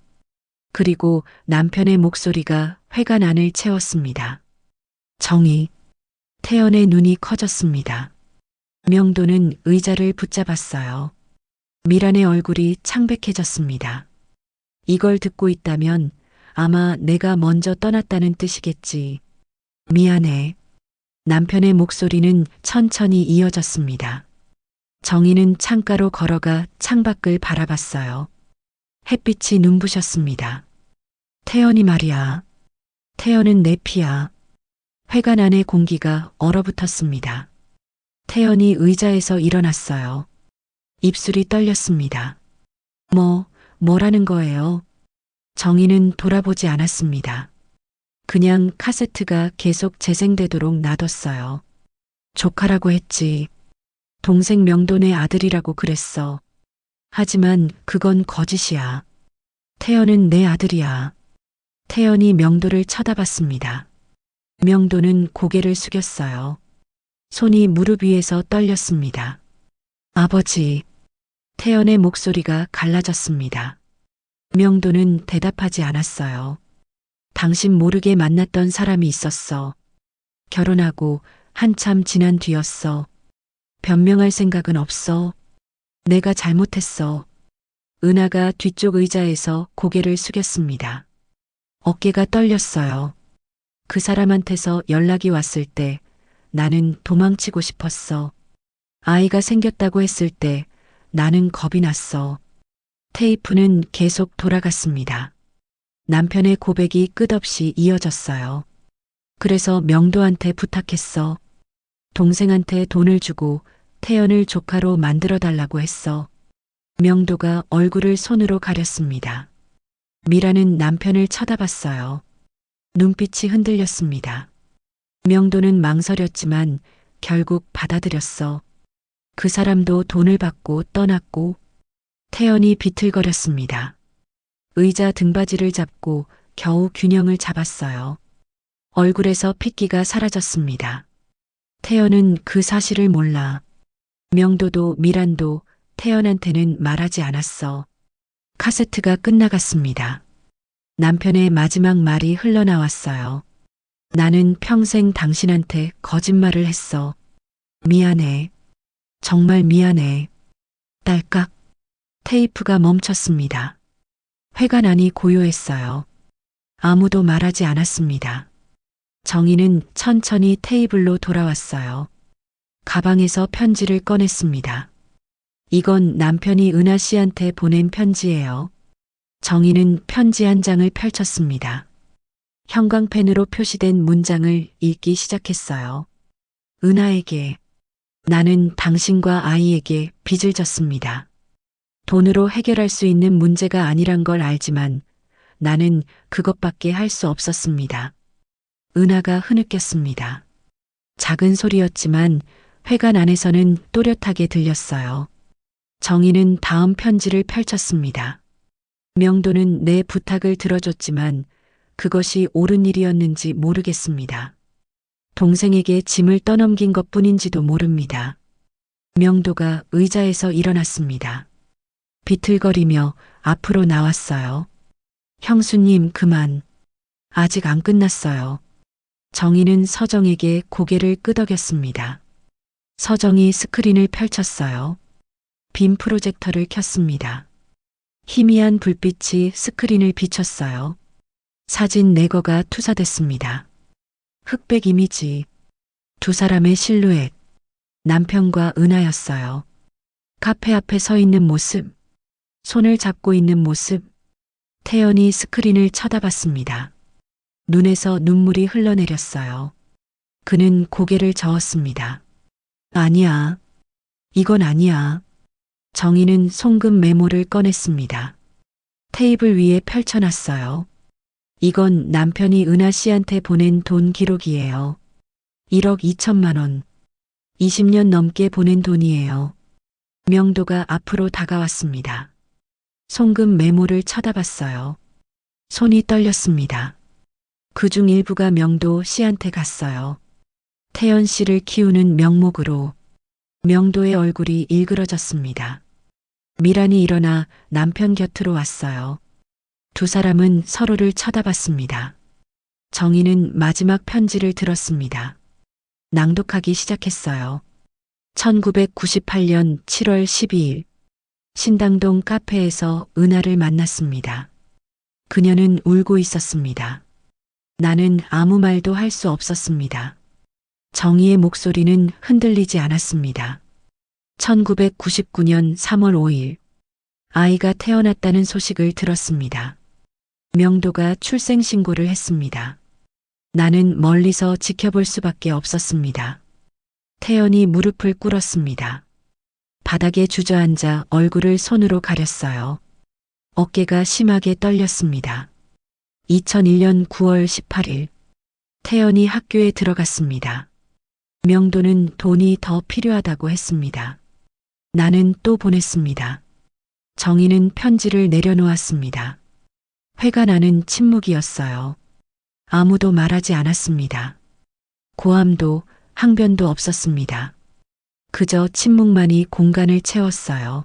그리고 남편의 목소리가 회관 안을 채웠습니다. 정희, 태연의 눈이 커졌습니다. 명도는 의자를 붙잡았어요. 미란의 얼굴이 창백해졌습니다. 이걸 듣고 있다면 아마 내가 먼저 떠났다는 뜻이겠지. 미안해. 남편의 목소리는 천천히 이어졌습니다. 정희는 창가로 걸어가 창밖을 바라봤어요. 햇빛이 눈부셨습니다. 태연이 말이야. 태연은 내 피야. 회관 안의 공기가 얼어붙었습니다. 태연이 의자에서 일어났어요. 입술이 떨렸습니다. 뭐라는 거예요? 정희는 돌아보지 않았습니다. 그냥 카세트가 계속 재생되도록 놔뒀어요. 조카라고 했지. 동생 명돈의 아들이라고 그랬어. 하지만 그건 거짓이야. 태연은 내 아들이야. 태연이 명도를 쳐다봤습니다. 명도는 고개를 숙였어요. 손이 무릎 위에서 떨렸습니다. 아버지. 태연의 목소리가 갈라졌습니다. 명도는 대답하지 않았어요. 당신 모르게 만났던 사람이 있었어. 결혼하고 한참 지난 뒤였어. 변명할 생각은 없어. 내가 잘못했어. 은하가 뒤쪽 의자에서 고개를 숙였습니다. 어깨가 떨렸어요. 그 사람한테서 연락이 왔을 때 나는 도망치고 싶었어. 아이가 생겼다고 했을 때 나는 겁이 났어. 테이프는 계속 돌아갔습니다. 남편의 고백이 끝없이 이어졌어요. 그래서 명도한테 부탁했어. 동생한테 돈을 주고 태연을 조카로 만들어 달라고 했어. 명도가 얼굴을 손으로 가렸습니다. 미라는 남편을 쳐다봤어요. 눈빛이 흔들렸습니다. 명도는 망설였지만 결국 받아들였어. 그 사람도 돈을 받고 떠났고. 태연이 비틀거렸습니다. 의자 등받이를 잡고 겨우 균형을 잡았어요. 얼굴에서 핏기가 사라졌습니다. 태연은 그 사실을 몰라. 명도도 미란도 태연한테는 말하지 않았어. 카세트가 끝나갔습니다. 남편의 마지막 말이 흘러나왔어요. 나는 평생 당신한테 거짓말을 했어. 미안해. 정말 미안해. 딸깍. 테이프가 멈췄습니다. 회관 안이 고요했어요. 아무도 말하지 않았습니다. 정희는 천천히 테이블로 돌아왔어요. 가방에서 편지를 꺼냈습니다. 이건 남편이 은하 씨한테 보낸 편지예요. 정희는 편지 한 장을 펼쳤습니다. 형광펜으로 표시된 문장을 읽기 시작했어요. 은하에게, 나는 당신과 아이에게 빚을 졌습니다. 돈으로 해결할 수 있는 문제가 아니란 걸 알지만 나는 그것밖에 할 수 없었습니다. 은하가 흐느꼈습니다. 작은 소리였지만 회관 안에서는 또렷하게 들렸어요. 정희는 다음 편지를 펼쳤습니다. 명도는 내 부탁을 들어줬지만 그것이 옳은 일이었는지 모르겠습니다. 동생에게 짐을 떠넘긴 것뿐인지도 모릅니다. 명도가 의자에서 일어났습니다. 비틀거리며 앞으로 나왔어요. 형수님, 그만. 아직 안 끝났어요. 정희는 서정에게 고개를 끄덕였습니다. 서정이 스크린을 펼쳤어요. 빔 프로젝터를 켰습니다. 희미한 불빛이 스크린을 비췄어요. 사진 네거가 투사됐습니다. 흑백 이미지, 두 사람의 실루엣, 남편과 은하였어요. 카페 앞에 서 있는 모습, 손을 잡고 있는 모습. 태연이 스크린을 쳐다봤습니다. 눈에서 눈물이 흘러내렸어요. 그는 고개를 저었습니다. 아니야. 이건 아니야. 정희는 송금 메모를 꺼냈습니다. 테이블 위에 펼쳐놨어요. 이건 남편이 은하 씨한테 보낸 돈 기록이에요. 1억 2천만 원. 20년 넘게 보낸 돈이에요. 명도가 앞으로 다가왔습니다. 송금 메모를 쳐다봤어요. 손이 떨렸습니다. 그중 일부가 명도 씨한테 갔어요. 태연 씨를 키우는 명목으로. 명도의 얼굴이 일그러졌습니다. 미란이 일어나 남편 곁으로 왔어요. 두 사람은 서로를 쳐다봤습니다. 정희는 마지막 편지를 들었습니다. 낭독하기 시작했어요. 1998년 7월 12일 신당동 카페에서 은하를 만났습니다. 그녀는 울고 있었습니다. 나는 아무 말도 할 수 없었습니다. 정희의 목소리는 흔들리지 않았습니다. 1999년 3월 5일 아이가 태어났다는 소식을 들었습니다. 명도가 출생신고를 했습니다. 나는 멀리서 지켜볼 수밖에 없었습니다. 태연이 무릎을 꿇었습니다. 바닥에 주저앉아 얼굴을 손으로 가렸어요. 어깨가 심하게 떨렸습니다. 2001년 9월 18일 태연이 학교에 들어갔습니다. 명도는 돈이 더 필요하다고 했습니다. 나는 또 보냈습니다. 정희는 편지를 내려놓았습니다. 회관 안은 침묵이었어요. 아무도 말하지 않았습니다. 고함도 항변도 없었습니다. 그저 침묵만이 공간을 채웠어요.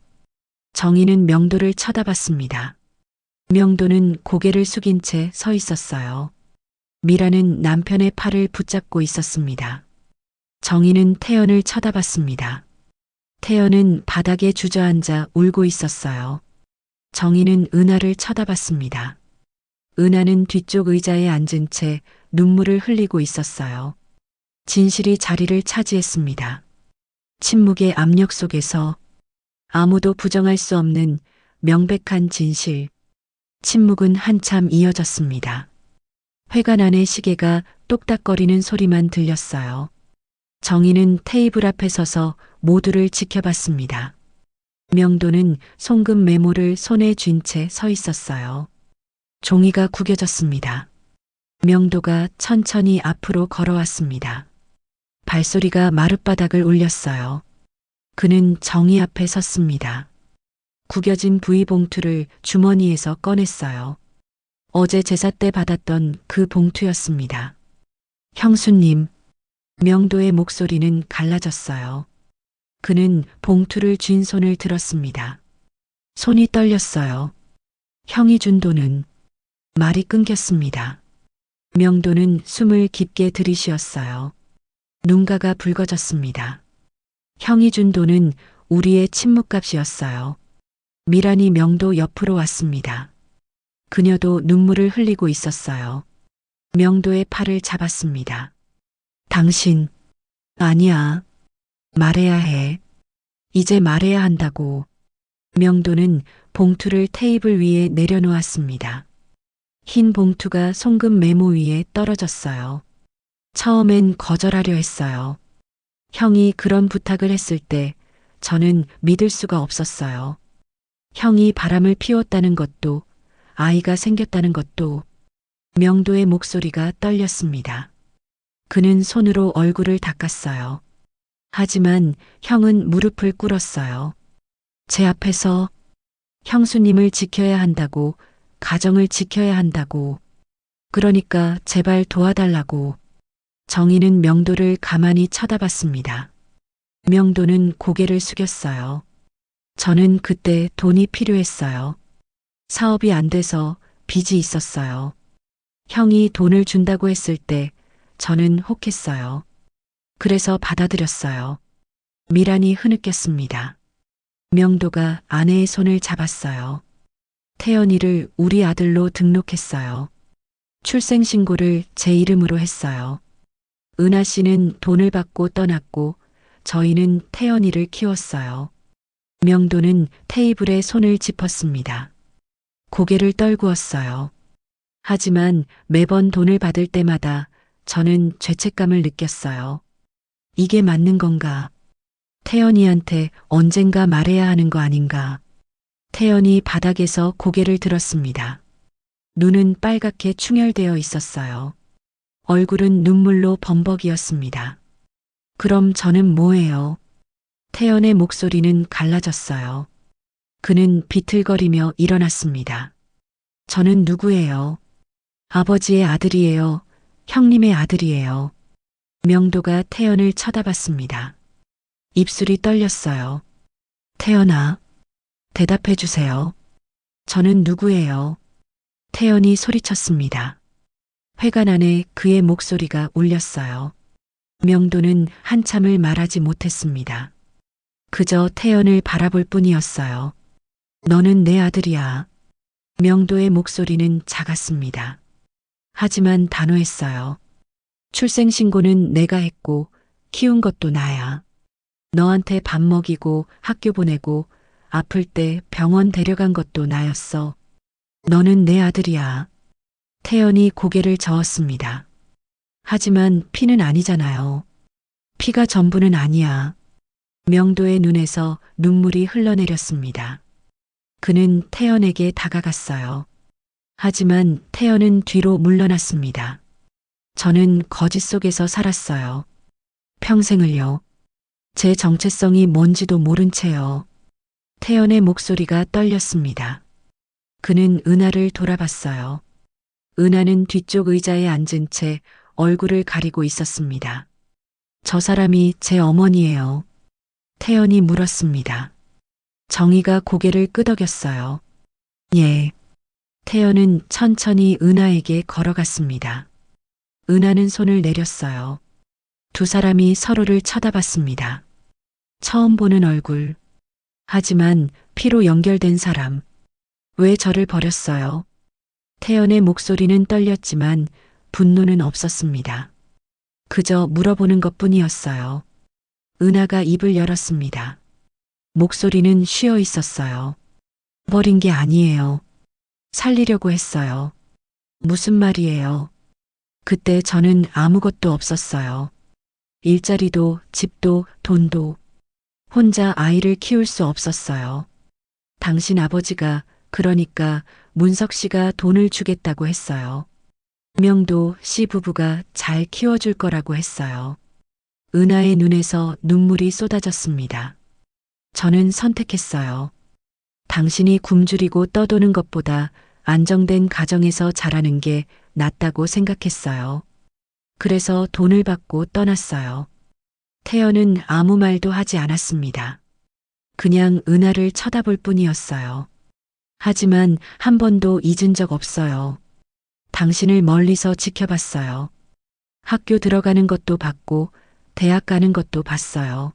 정희는 명도를 쳐다봤습니다. 명도는 고개를 숙인 채 서 있었어요. 미라는 남편의 팔을 붙잡고 있었습니다. 정희는 태연을 쳐다봤습니다. 태연은 바닥에 주저앉아 울고 있었어요. 정희는 은하를 쳐다봤습니다. 은하는 뒤쪽 의자에 앉은 채 눈물을 흘리고 있었어요. 진실이 자리를 차지했습니다. 침묵의 압력 속에서 아무도 부정할 수 없는 명백한 진실. 침묵은 한참 이어졌습니다. 회관 안의 시계가 똑딱거리는 소리만 들렸어요. 정희는 테이블 앞에 서서 모두를 지켜봤습니다. 명도는 송금 메모를 손에 쥔 채 서 있었어요. 종이가 구겨졌습니다. 명도가 천천히 앞으로 걸어왔습니다. 발소리가 마룻바닥을 울렸어요. 그는 정희 앞에 섰습니다. 구겨진 부위봉투를 주머니에서 꺼냈어요. 어제 제사 때 받았던 그 봉투였습니다. 형수님, 명도의 목소리는 갈라졌어요. 그는 봉투를 쥔 손을 들었습니다. 손이 떨렸어요. 형이 준 돈은. 말이 끊겼습니다. 명도는 숨을 깊게 들이쉬었어요. 눈가가 붉어졌습니다. 형이 준 돈은 우리의 침묵값이었어요. 미란이 명도 옆으로 왔습니다. 그녀도 눈물을 흘리고 있었어요. 명도의 팔을 잡았습니다. 당신, 아니야. 말해야 해. 이제 말해야 한다고. 명도는 봉투를 테이블 위에 내려놓았습니다. 흰 봉투가 송금 메모 위에 떨어졌어요. 처음엔 거절하려 했어요. 형이 그런 부탁을 했을 때 저는 믿을 수가 없었어요. 형이 바람을 피웠다는 것도, 아이가 생겼다는 것도. 명도의 목소리가 떨렸습니다. 그는 손으로 얼굴을 닦았어요. 하지만 형은 무릎을 꿇었어요. 제 앞에서 형수님을 지켜야 한다고, 가정을 지켜야 한다고. 그러니까 제발 도와달라고. 정희는 명도를 가만히 쳐다봤습니다. 명도는 고개를 숙였어요. 저는 그때 돈이 필요했어요. 사업이 안 돼서 빚이 있었어요. 형이 돈을 준다고 했을 때 저는 혹했어요. 그래서 받아들였어요. 미란이 흐느꼈습니다. 명도가 아내의 손을 잡았어요. 태연이를 우리 아들로 등록했어요. 출생신고를 제 이름으로 했어요. 은하 씨는 돈을 받고 떠났고 저희는 태연이를 키웠어요. 명도는 테이블에 손을 짚었습니다. 고개를 떨구었어요. 하지만 매번 돈을 받을 때마다 저는 죄책감을 느꼈어요. 이게 맞는 건가? 태연이한테 언젠가 말해야 하는 거 아닌가? 태연이 바닥에서 고개를 들었습니다. 눈은 빨갛게 충혈되어 있었어요. 얼굴은 눈물로 범벅이었습니다. 그럼 저는 뭐예요? 태연의 목소리는 갈라졌어요. 그는 비틀거리며 일어났습니다. 저는 누구예요? 아버지의 아들이에요. 형님의 아들이에요. 명도가 태연을 쳐다봤습니다. 입술이 떨렸어요. 태연아, 대답해 주세요. 저는 누구예요? 태연이 소리쳤습니다. 회관 안에 그의 목소리가 울렸어요. 명도는 한참을 말하지 못했습니다. 그저 태연을 바라볼 뿐이었어요. 너는 내 아들이야. 명도의 목소리는 작았습니다. 하지만 단호했어요. 출생신고는 내가 했고 키운 것도 나야. 너한테 밥 먹이고 학교 보내고 아플 때 병원 데려간 것도 나였어. 너는 내 아들이야. 태연이 고개를 저었습니다. 하지만 피는 아니잖아요. 피가 전부는 아니야. 명도의 눈에서 눈물이 흘러내렸습니다. 그는 태연에게 다가갔어요. 하지만 태연은 뒤로 물러났습니다. 저는 거짓 속에서 살았어요. 평생을요. 제 정체성이 뭔지도 모른 채요. 태연의 목소리가 떨렸습니다. 그는 은하를 돌아봤어요. 은하는 뒤쪽 의자에 앉은 채 얼굴을 가리고 있었습니다. 저 사람이 제 어머니예요. 태연이 물었습니다. 정희가 고개를 끄덕였어요. 예. 태연은 천천히 은하에게 걸어갔습니다. 은하는 손을 내렸어요. 두 사람이 서로를 쳐다봤습니다. 처음 보는 얼굴. 하지만 피로 연결된 사람. 왜 저를 버렸어요? 태연의 목소리는 떨렸지만 분노는 없었습니다. 그저 물어보는 것뿐이었어요. 은하가 입을 열었습니다. 목소리는 쉬어 있었어요. 버린 게 아니에요. 살리려고 했어요. 무슨 말이에요? 그때 저는 아무것도 없었어요. 일자리도, 집도, 돈도. 혼자 아이를 키울 수 없었어요. 당신 아버지가, 그러니까 문석 씨가 돈을 주겠다고 했어요. 명도 씨 부부가 잘 키워줄 거라고 했어요. 은하의 눈에서 눈물이 쏟아졌습니다. 저는 선택했어요. 당신이 굶주리고 떠도는 것보다 안정된 가정에서 자라는 게 낫다고 생각했어요. 그래서 돈을 받고 떠났어요. 태연은 아무 말도 하지 않았습니다. 그냥 은하를 쳐다볼 뿐이었어요. 하지만 한 번도 잊은 적 없어요. 당신을 멀리서 지켜봤어요. 학교 들어가는 것도 봤고, 대학 가는 것도 봤어요.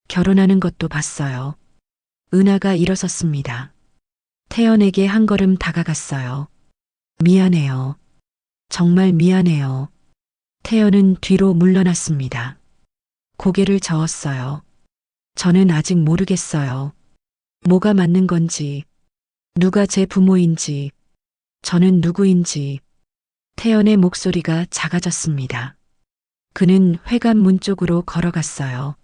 결혼하는 것도 봤어요. 은하가 일어섰습니다. 태연에게 한 걸음 다가갔어요. 미안해요. 정말 미안해요. 태연은 뒤로 물러났습니다. 고개를 저었어요. 저는 아직 모르겠어요. 뭐가 맞는 건지, 누가 제 부모인지, 저는 누구인지. 태연의 목소리가 작아졌습니다. 그는 회관문 쪽으로 걸어갔어요.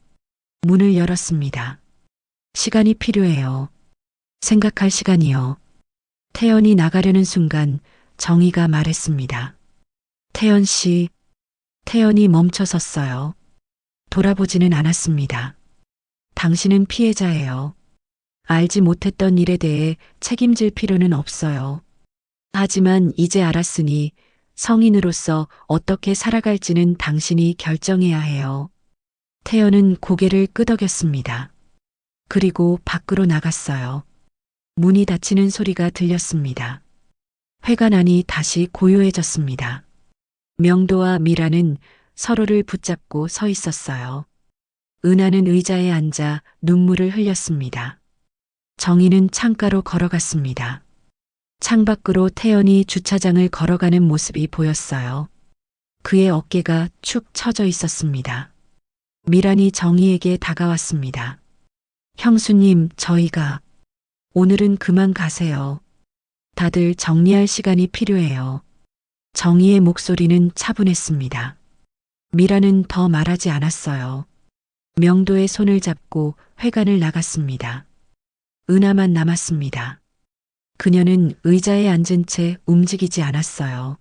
문을 열었습니다. 시간이 필요해요. 생각할 시간이요. 태연이 나가려는 순간 정희가 말했습니다. 태연 씨. 태연이 멈춰 섰어요. 돌아보지는 않았습니다. 당신은 피해자예요. 알지 못했던 일에 대해 책임질 필요는 없어요. 하지만 이제 알았으니 성인으로서 어떻게 살아갈지는 당신이 결정해야 해요. 태연은 고개를 끄덕였습니다. 그리고 밖으로 나갔어요. 문이 닫히는 소리가 들렸습니다. 회관 안이 다시 고요해졌습니다. 명도와 미라는 서로를 붙잡고 서 있었어요. 은하는 의자에 앉아 눈물을 흘렸습니다. 정희는 창가로 걸어갔습니다. 창밖으로 태연이 주차장을 걸어가는 모습이 보였어요. 그의 어깨가 축 처져 있었습니다. 미란이 정희에게 다가왔습니다. 형수님, 저희가 오늘은 그만 가세요. 다들 정리할 시간이 필요해요. 정희의 목소리는 차분했습니다. 미라는 더 말하지 않았어요. 명도의 손을 잡고 회관을 나갔습니다. 은하만 남았습니다. 그녀는 의자에 앉은 채 움직이지 않았어요.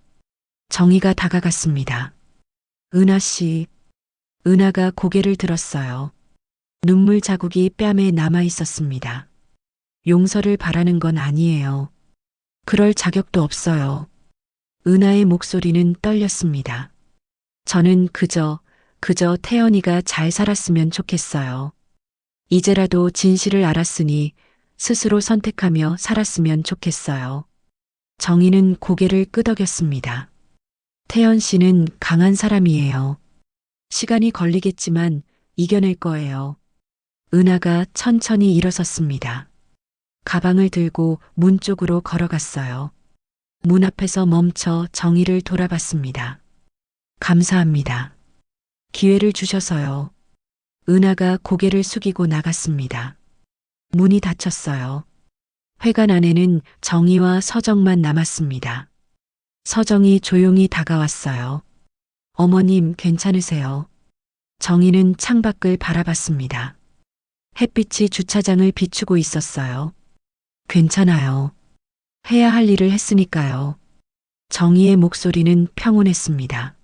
정희가 다가갔습니다. 은하 씨. 은하가 고개를 들었어요. 눈물 자국이 뺨에 남아 있었습니다. 용서를 바라는 건 아니에요. 그럴 자격도 없어요. 은하의 목소리는 떨렸습니다. 저는 그저 태연이가 잘 살았으면 좋겠어요. 이제라도 진실을 알았으니 스스로 선택하며 살았으면 좋겠어요. 정희는 고개를 끄덕였습니다. 태연 씨는 강한 사람이에요. 시간이 걸리겠지만 이겨낼 거예요. 은하가 천천히 일어섰습니다. 가방을 들고 문 쪽으로 걸어갔어요. 문 앞에서 멈춰 정희를 돌아봤습니다. 감사합니다. 기회를 주셔서요. 은하가 고개를 숙이고 나갔습니다. 문이 닫혔어요. 회관 안에는 정희와 서정만 남았습니다. 서정이 조용히 다가왔어요. 어머님, 괜찮으세요? 정희는 창밖을 바라봤습니다. 햇빛이 주차장을 비추고 있었어요. 괜찮아요. 해야 할 일을 했으니까요. 정희의 목소리는 평온했습니다.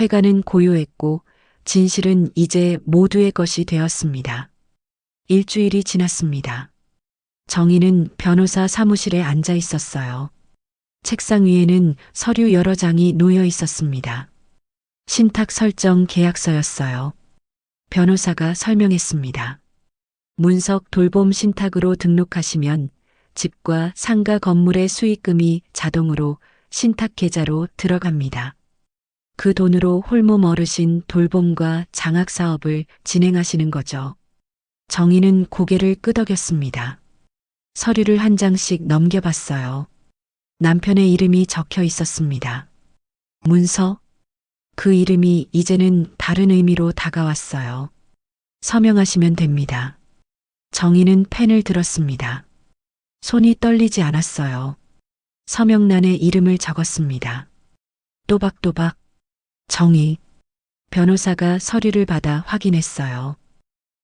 회관은 고요했고 진실은 이제 모두의 것이 되었습니다. 일주일이 지났습니다. 정희는 변호사 사무실에 앉아 있었어요. 책상 위에는 서류 여러 장이 놓여 있었습니다. 신탁 설정 계약서였어요. 변호사가 설명했습니다. 문석 돌봄 신탁으로 등록하시면 집과 상가 건물의 수익금이 자동으로 신탁 계좌로 들어갑니다. 그 돈으로 홀몸 어르신 돌봄과 장학 사업을 진행하시는 거죠. 정희는 고개를 끄덕였습니다. 서류를 한 장씩 넘겨봤어요. 남편의 이름이 적혀 있었습니다. 문서? 그 이름이 이제는 다른 의미로 다가왔어요. 서명하시면 됩니다. 정희는 펜을 들었습니다. 손이 떨리지 않았어요. 서명란에 이름을 적었습니다. 또박또박. 정희. 변호사가 서류를 받아 확인했어요.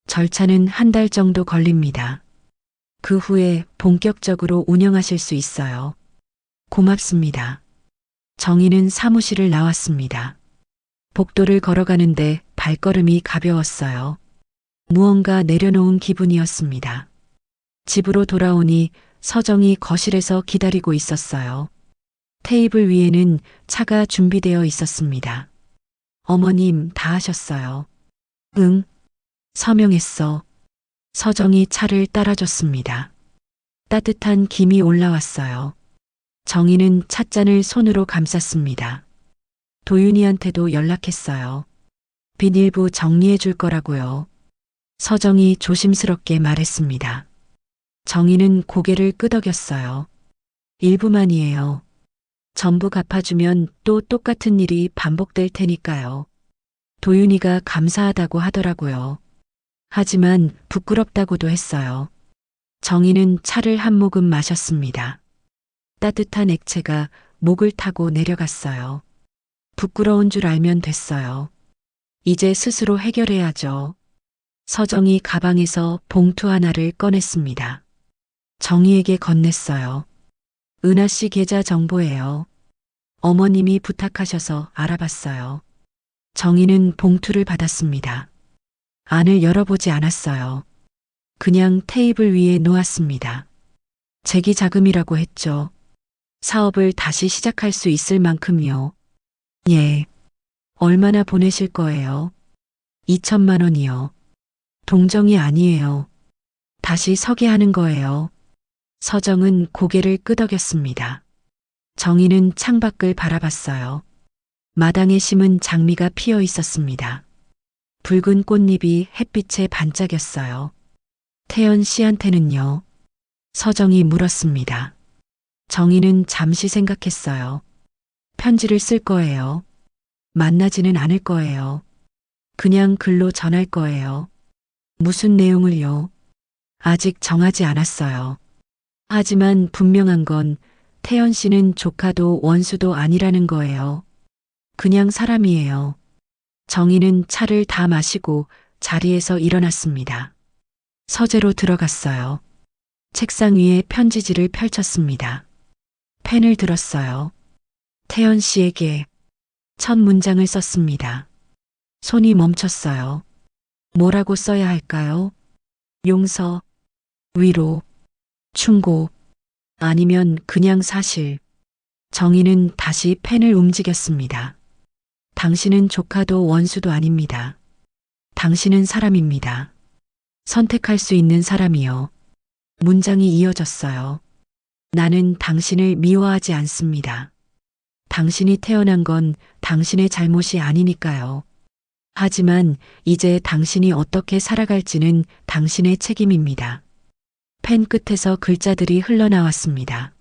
절차는 한 달 정도 걸립니다. 그 후에 본격적으로 운영하실 수 있어요. 고맙습니다. 정희는 사무실을 나왔습니다. 복도를 걸어가는데 발걸음이 가벼웠어요. 무언가 내려놓은 기분이었습니다. 집으로 돌아오니 서정이 거실에서 기다리고 있었어요. 테이블 위에는 차가 준비되어 있었습니다. 어머님, 다 하셨어요. 응. 서명했어. 서정이 차를 따라줬습니다. 따뜻한 김이 올라왔어요. 정희는 찻잔을 손으로 감쌌습니다. 도윤이한테도 연락했어요. 비닐부 정리해 줄 거라고요. 서정이 조심스럽게 말했습니다. 정희는 고개를 끄덕였어요. 일부만이에요. 전부 갚아주면 또 똑같은 일이 반복될 테니까요. 도윤이가 감사하다고 하더라고요. 하지만 부끄럽다고도 했어요. 정희는 차를 한 모금 마셨습니다. 따뜻한 액체가 목을 타고 내려갔어요. 부끄러운 줄 알면 됐어요. 이제 스스로 해결해야죠. 서정이 가방에서 봉투 하나를 꺼냈습니다. 정희에게 건넸어요. 은하 씨 계좌 정보예요. 어머님이 부탁하셔서 알아봤어요. 정희는 봉투를 받았습니다. 안을 열어보지 않았어요. 그냥 테이블 위에 놓았습니다. 재기 자금이라고 했죠. 사업을 다시 시작할 수 있을 만큼이요. 예. 얼마나 보내실 거예요? 2천만 원이요. 동정이 아니에요. 다시 서게 하는 거예요. 서정은 고개를 끄덕였습니다. 정희는 창밖을 바라봤어요. 마당에 심은 장미가 피어 있었습니다. 붉은 꽃잎이 햇빛에 반짝였어요. 태연 씨한테는요? 서정이 물었습니다. 정희는 잠시 생각했어요. 편지를 쓸 거예요. 만나지는 않을 거예요. 그냥 글로 전할 거예요. 무슨 내용을요? 아직 정하지 않았어요. 하지만 분명한 건 태연 씨는 조카도 원수도 아니라는 거예요. 그냥 사람이에요. 정희는 차를 다 마시고 자리에서 일어났습니다. 서재로 들어갔어요. 책상 위에 편지지를 펼쳤습니다. 펜을 들었어요. 태연 씨에게 첫 문장을 썼습니다. 손이 멈췄어요. 뭐라고 써야 할까요? 용서, 위로, 충고, 아니면 그냥 사실. 정희는 다시 펜을 움직였습니다. 당신은 조카도 원수도 아닙니다. 당신은 사람입니다. 선택할 수 있는 사람이요. 문장이 이어졌어요. 나는 당신을 미워하지 않습니다. 당신이 태어난 건 당신의 잘못이 아니니까요. 하지만 이제 당신이 어떻게 살아갈지는 당신의 책임입니다. 펜 끝에서 글자들이 흘러나왔습니다.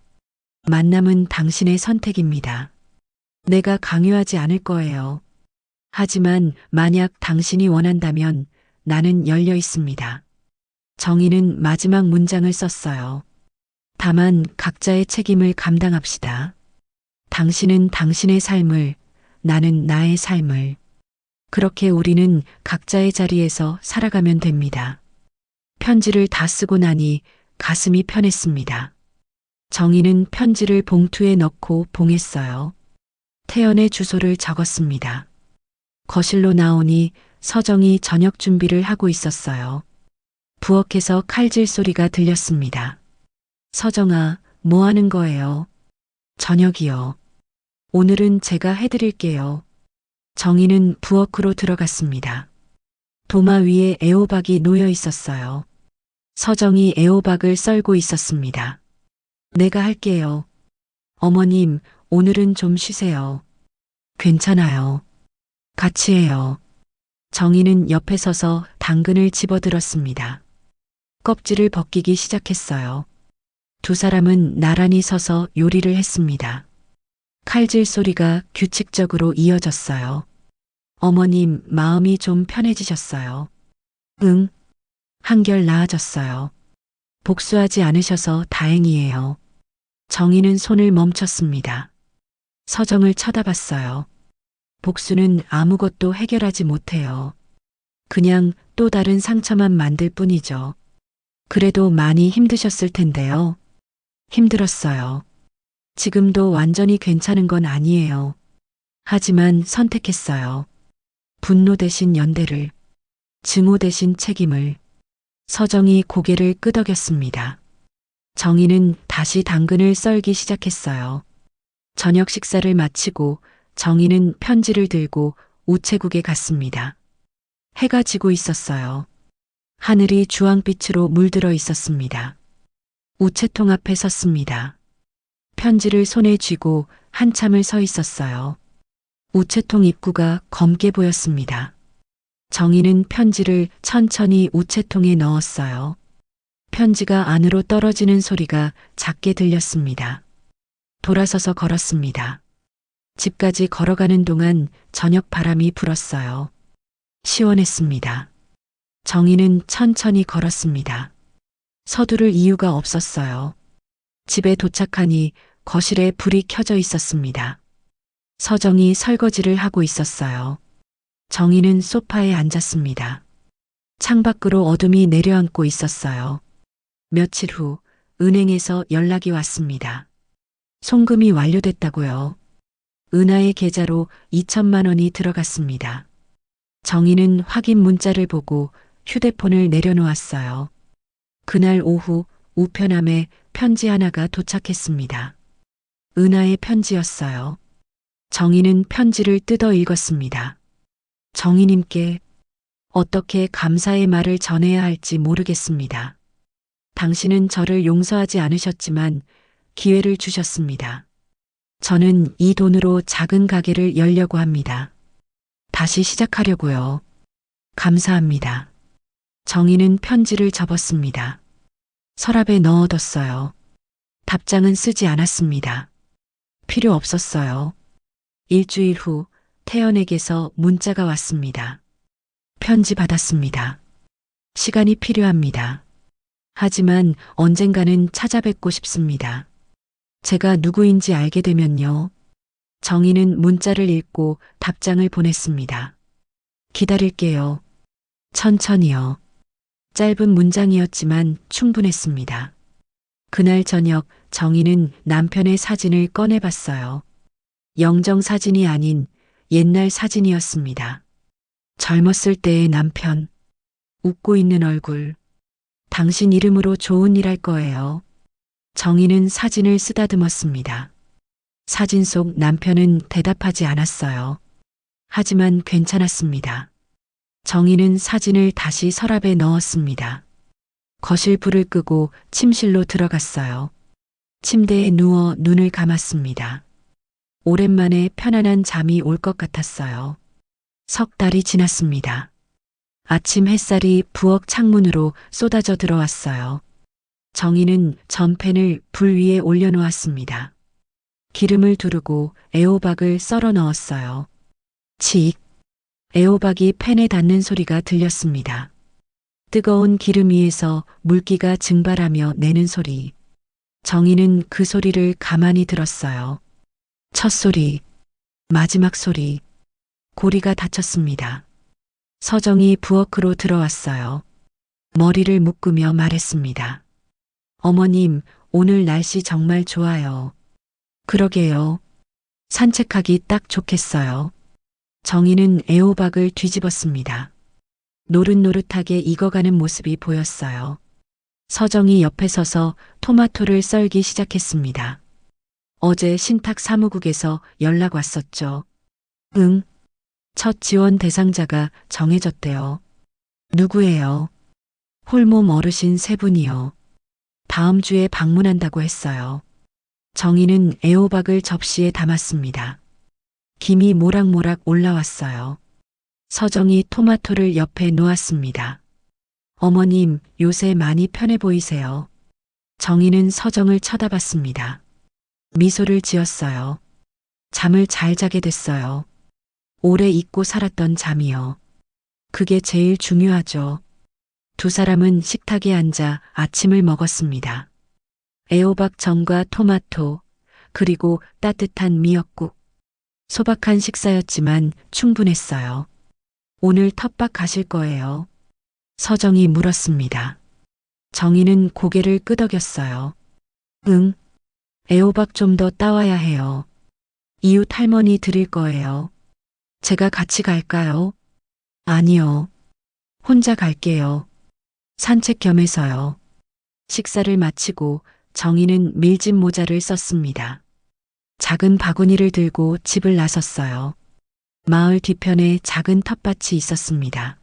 만남은 당신의 선택입니다. 내가 강요하지 않을 거예요. 하지만 만약 당신이 원한다면 나는 열려 있습니다. 정희는 마지막 문장을 썼어요. 다만 각자의 책임을 감당합시다. 당신은 당신의 삶을, 나는 나의 삶을. 그렇게 우리는 각자의 자리에서 살아가면 됩니다. 편지를 다 쓰고 나니 가슴이 편했습니다. 정희는 편지를 봉투에 넣고 봉했어요. 태연의 주소를 적었습니다. 거실로 나오니 서정이 저녁 준비를 하고 있었어요. 부엌에서 칼질 소리가 들렸습니다. 서정아, 뭐 하는 거예요? 저녁이요. 오늘은 제가 해드릴게요. 정희는 부엌으로 들어갔습니다. 도마 위에 애호박이 놓여 있었어요. 서정이 애호박을 썰고 있었습니다. 내가 할게요. 어머님, 오늘은 좀 쉬세요. 괜찮아요. 같이 해요. 정희는 옆에 서서 당근을 집어들었습니다. 껍질을 벗기기 시작했어요. 두 사람은 나란히 서서 요리를 했습니다. 칼질 소리가 규칙적으로 이어졌어요. 어머님, 마음이 좀 편해지셨어요. 응. 한결 나아졌어요. 복수하지 않으셔서 다행이에요. 정희는 손을 멈췄습니다. 서정을 쳐다봤어요. 복수는 아무것도 해결하지 못해요. 그냥 또 다른 상처만 만들 뿐이죠. 그래도 많이 힘드셨을 텐데요. 힘들었어요. 지금도 완전히 괜찮은 건 아니에요. 하지만 선택했어요. 분노 대신 연대를, 증오 대신 책임을. 서정이 고개를 끄덕였습니다. 정희는 다시 당근을 썰기 시작했어요. 저녁 식사를 마치고 정희는 편지를 들고 우체국에 갔습니다. 해가 지고 있었어요. 하늘이 주황빛으로 물들어 있었습니다. 우체통 앞에 섰습니다. 편지를 손에 쥐고 한참을 서 있었어요. 우체통 입구가 검게 보였습니다. 정희는 편지를 천천히 우체통에 넣었어요. 편지가 안으로 떨어지는 소리가 작게 들렸습니다. 돌아서서 걸었습니다. 집까지 걸어가는 동안 저녁 바람이 불었어요. 시원했습니다. 정희는 천천히 걸었습니다. 서두를 이유가 없었어요. 집에 도착하니 거실에 불이 켜져 있었습니다. 서정이 설거지를 하고 있었어요. 정희는 소파에 앉았습니다. 창밖으로 어둠이 내려앉고 있었어요. 며칠 후 은행에서 연락이 왔습니다. 송금이 완료됐다고요. 은하의 계좌로 2천만 원이 들어갔습니다. 정희는 확인 문자를 보고 휴대폰을 내려놓았어요. 그날 오후 우편함에 편지 하나가 도착했습니다. 은하의 편지였어요. 정희는 편지를 뜯어 읽었습니다. 정희님께 어떻게 감사의 말을 전해야 할지 모르겠습니다. 당신은 저를 용서하지 않으셨지만 기회를 주셨습니다. 저는 이 돈으로 작은 가게를 열려고 합니다. 다시 시작하려고요. 감사합니다. 정희는 편지를 접었습니다. 서랍에 넣어뒀어요. 답장은 쓰지 않았습니다. 필요 없었어요. 일주일 후 태연에게서 문자가 왔습니다. 편지 받았습니다. 시간이 필요합니다. 하지만 언젠가는 찾아뵙고 싶습니다. 제가 누구인지 알게 되면요. 정희는 문자를 읽고 답장을 보냈습니다. 기다릴게요. 천천히요. 짧은 문장이었지만 충분했습니다. 그날 저녁 정희는 남편의 사진을 꺼내봤어요. 영정 사진이 아닌 옛날 사진이었습니다. 젊었을 때의 남편, 웃고 있는 얼굴, 당신 이름으로 좋은 일 할 거예요. 정희는 사진을 쓰다듬었습니다. 사진 속 남편은 대답하지 않았어요. 하지만 괜찮았습니다. 정희는 사진을 다시 서랍에 넣었습니다. 거실 불을 끄고 침실로 들어갔어요. 침대에 누워 눈을 감았습니다. 오랜만에 편안한 잠이 올 것 같았어요. 석 달이 지났습니다. 아침 햇살이 부엌 창문으로 쏟아져 들어왔어요. 정희는 전팬을 불 위에 올려놓았습니다. 기름을 두르고 애호박을 썰어 넣었어요. 칙! 애호박이 팬에 닿는 소리가 들렸습니다. 뜨거운 기름 위에서 물기가 증발하며 내는 소리. 정희는 그 소리를 가만히 들었어요. 첫 소리, 마지막 소리. 고리가 닫혔습니다. 서정이 부엌으로 들어왔어요. 머리를 묶으며 말했습니다. 어머님, 오늘 날씨 정말 좋아요. 그러게요. 산책하기 딱 좋겠어요. 정희는 애호박을 뒤집었습니다. 노릇노릇하게 익어가는 모습이 보였어요. 서정이 옆에 서서 토마토를 썰기 시작했습니다. 어제 신탁 사무국에서 연락 왔었죠. 응. 첫 지원 대상자가 정해졌대요. 누구예요? 홀몸 어르신 세 분이요. 다음 주에 방문한다고 했어요. 정희는 애호박을 접시에 담았습니다. 김이 모락모락 올라왔어요. 서정이 토마토를 옆에 놓았습니다. 어머님, 요새 많이 편해 보이세요. 정희는 서정을 쳐다봤습니다. 미소를 지었어요. 잠을 잘 자게 됐어요. 오래 잊고 살았던 잠이요. 그게 제일 중요하죠. 두 사람은 식탁에 앉아 아침을 먹었습니다. 애호박전과 토마토, 그리고 따뜻한 미역국. 소박한 식사였지만 충분했어요. 오늘 텃밭 가실 거예요? 서정이 물었습니다. 정희는 고개를 끄덕였어요. 응. 애호박 좀 더 따와야 해요. 이웃 할머니 드릴 거예요. 제가 같이 갈까요? 아니요. 혼자 갈게요. 산책 겸해서요. 식사를 마치고 정희는 밀짚 모자를 썼습니다. 작은 바구니를 들고 집을 나섰어요. 마을 뒤편에 작은 텃밭이 있었습니다.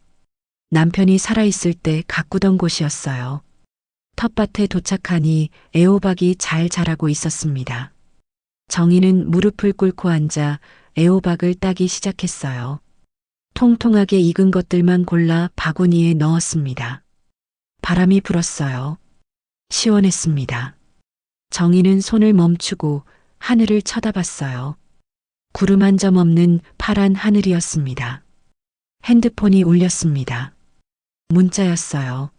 남편이 살아있을 때 가꾸던 곳이었어요. 텃밭에 도착하니 애호박이 잘 자라고 있었습니다. 정희는 무릎을 꿇고 앉아 애호박을 따기 시작했어요. 통통하게 익은 것들만 골라 바구니에 넣었습니다. 바람이 불었어요. 시원했습니다. 정희는 손을 멈추고 하늘을 쳐다봤어요. 구름 한 점 없는 파란 하늘이었습니다. 핸드폰이 울렸습니다. 문자였어요.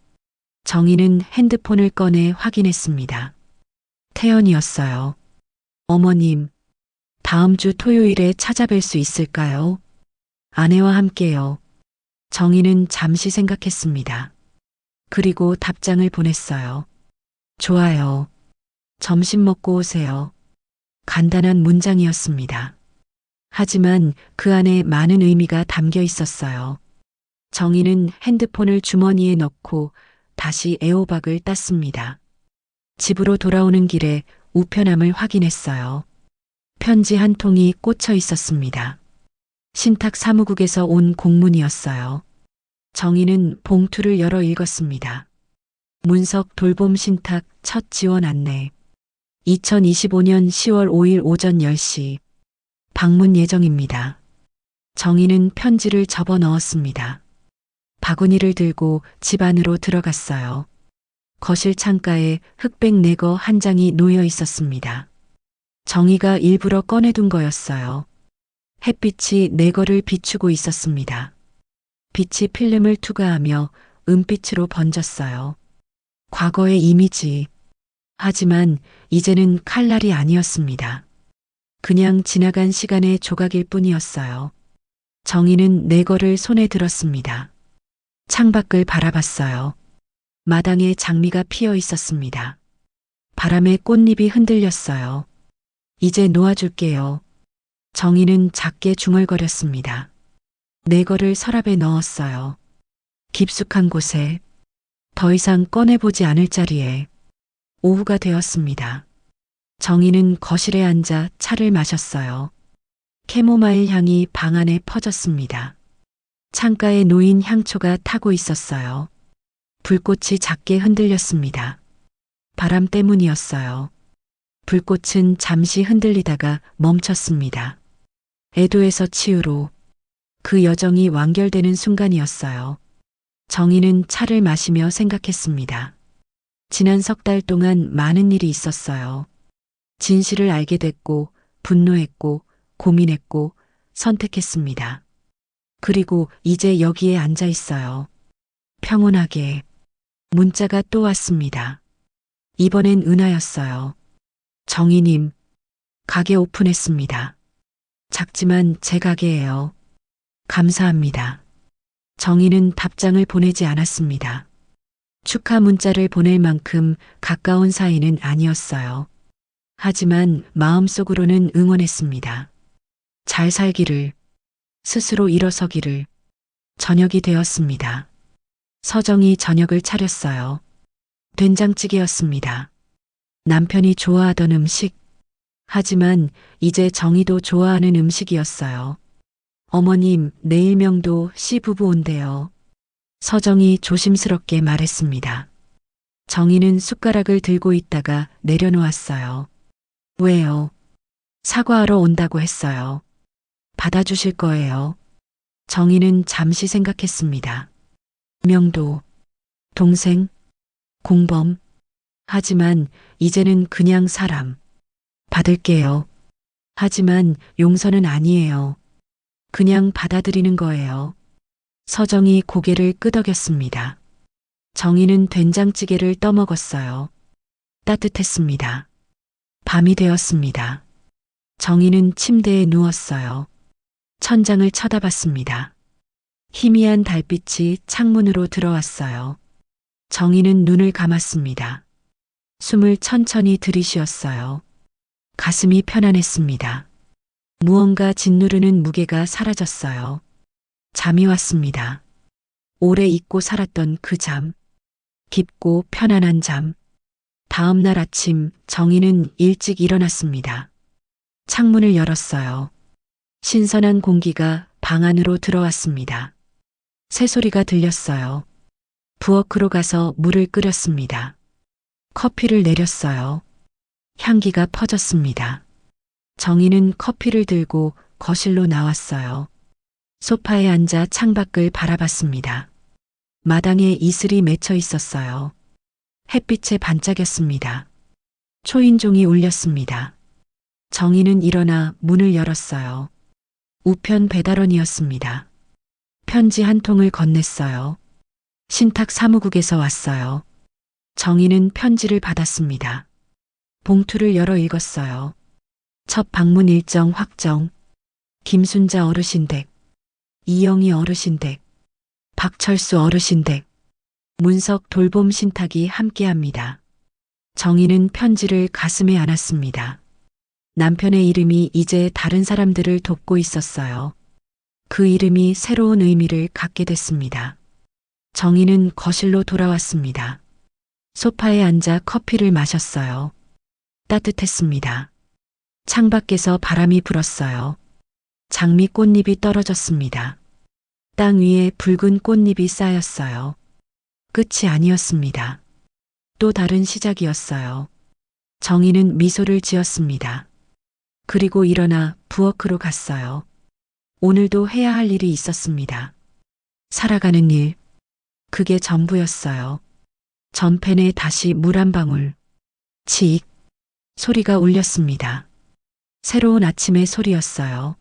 정희는 핸드폰을 꺼내 확인했습니다. 태연이었어요. 어머님, 다음 주 토요일에 찾아뵐 수 있을까요? 아내와 함께요. 정희는 잠시 생각했습니다. 그리고 답장을 보냈어요. 좋아요. 점심 먹고 오세요. 간단한 문장이었습니다. 하지만 그 안에 많은 의미가 담겨 있었어요. 정희는 핸드폰을 주머니에 넣고 다시 애호박을 땄습니다. 집으로 돌아오는 길에 우편함을 확인했어요. 편지 한 통이 꽂혀 있었습니다. 신탁 사무국에서 온 공문이었어요. 정희는 봉투를 열어 읽었습니다. 문석 돌봄 신탁 첫 지원 안내. 2025년 10월 5일 오전 10시. 방문 예정입니다. 정희는 편지를 접어 넣었습니다. 바구니를 들고 집 안으로 들어갔어요. 거실 창가에 흑백 내거 한 장이 놓여 있었습니다. 정희가 일부러 꺼내둔 거였어요. 햇빛이 내거를 비추고 있었습니다. 빛이 필름을 투과하며 은빛으로 번졌어요. 과거의 이미지. 하지만 이제는 칼날이 아니었습니다. 그냥 지나간 시간의 조각일 뿐이었어요. 정희는 내거를 손에 들었습니다. 창밖을 바라봤어요. 마당에 장미가 피어 있었습니다. 바람에 꽃잎이 흔들렸어요. 이제 놓아줄게요. 정희는 작게 중얼거렸습니다. 내거를 서랍에 넣었어요. 깊숙한 곳에, 더 이상 꺼내보지 않을 자리에. 오후가 되었습니다. 정희는 거실에 앉아 차를 마셨어요. 캐모마일 향이 방 안에 퍼졌습니다. 창가에 놓인 향초가 타고 있었어요. 불꽃이 작게 흔들렸습니다. 바람 때문이었어요. 불꽃은 잠시 흔들리다가 멈췄습니다. 애도에서 치유로. 그 여정이 완결되는 순간이었어요. 정희는 차를 마시며 생각했습니다. 지난 석 달 동안 많은 일이 있었어요. 진실을 알게 됐고, 분노했고, 고민했고, 선택했습니다. 그리고 이제 여기에 앉아 있어요. 평온하게. 문자가 또 왔습니다. 이번엔 은하였어요. 정희님, 가게 오픈했습니다. 작지만 제 가게예요. 감사합니다. 정희는 답장을 보내지 않았습니다. 축하 문자를 보낼 만큼 가까운 사이는 아니었어요. 하지만 마음속으로는 응원했습니다. 잘 살기를, 스스로 일어서기를. 저녁이 되었습니다. 서정이 저녁을 차렸어요. 된장찌개였습니다. 남편이 좋아하던 음식. 하지만 이제 정희도 좋아하는 음식이었어요. 어머님, 내일 명도 씨 부부 온대요. 서정이 조심스럽게 말했습니다. 정희는 숟가락을 들고 있다가 내려놓았어요. 왜요? 사과하러 온다고 했어요. 받아주실 거예요. 정희는 잠시 생각했습니다. 명도, 동생, 공범. 하지만 이제는 그냥 사람. 받을게요. 하지만 용서는 아니에요. 그냥 받아들이는 거예요. 서정이 고개를 끄덕였습니다. 정희는 된장찌개를 떠먹었어요. 따뜻했습니다. 밤이 되었습니다. 정희는 침대에 누웠어요. 천장을 쳐다봤습니다. 희미한 달빛이 창문으로 들어왔어요. 정희는 눈을 감았습니다. 숨을 천천히 들이쉬었어요. 가슴이 편안했습니다. 무언가 짓누르는 무게가 사라졌어요. 잠이 왔습니다. 오래 잊고 살았던 그 잠. 깊고 편안한 잠. 다음 날 아침 정희는 일찍 일어났습니다. 창문을 열었어요. 신선한 공기가 방 안으로 들어왔습니다. 새소리가 들렸어요. 부엌으로 가서 물을 끓였습니다. 커피를 내렸어요. 향기가 퍼졌습니다. 정희는 커피를 들고 거실로 나왔어요. 소파에 앉아 창밖을 바라봤습니다. 마당에 이슬이 맺혀 있었어요. 햇빛에 반짝였습니다. 초인종이 울렸습니다. 정희는 일어나 문을 열었어요. 우편 배달원이었습니다. 편지 한 통을 건넸어요. 신탁 사무국에서 왔어요. 정희는 편지를 받았습니다. 봉투를 열어 읽었어요. 첫 방문 일정 확정. 김순자 어르신 댁, 이영희 어르신 댁, 박철수 어르신 댁, 문석 돌봄 신탁이 함께합니다. 정희는 편지를 가슴에 안았습니다. 남편의 이름이 이제 다른 사람들을 돕고 있었어요. 그 이름이 새로운 의미를 갖게 됐습니다. 정희는 거실로 돌아왔습니다. 소파에 앉아 커피를 마셨어요. 따뜻했습니다. 창밖에서 바람이 불었어요. 장미 꽃잎이 떨어졌습니다. 땅 위에 붉은 꽃잎이 쌓였어요. 끝이 아니었습니다. 또 다른 시작이었어요. 정희는 미소를 지었습니다. 그리고 일어나 부엌으로 갔어요. 오늘도 해야 할 일이 있었습니다. 살아가는 일. 그게 전부였어요. 전팬에 다시 물 한 방울. 치익. 소리가 울렸습니다. 새로운 아침의 소리였어요.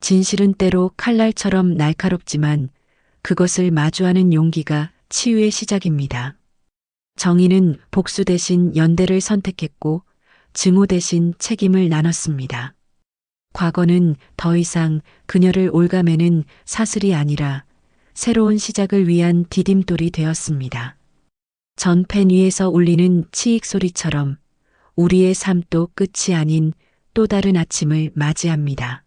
진실은 때로 칼날처럼 날카롭지만 그것을 마주하는 용기가 치유의 시작입니다. 정희는 복수 대신 연대를 선택했고 증오 대신 책임을 나눴습니다. 과거는 더 이상 그녀를 올가매는 사슬이 아니라 새로운 시작을 위한 디딤돌이 되었습니다. 전팬 위에서 울리는 치익 소리처럼 우리의 삶도 끝이 아닌 또 다른 아침을 맞이합니다.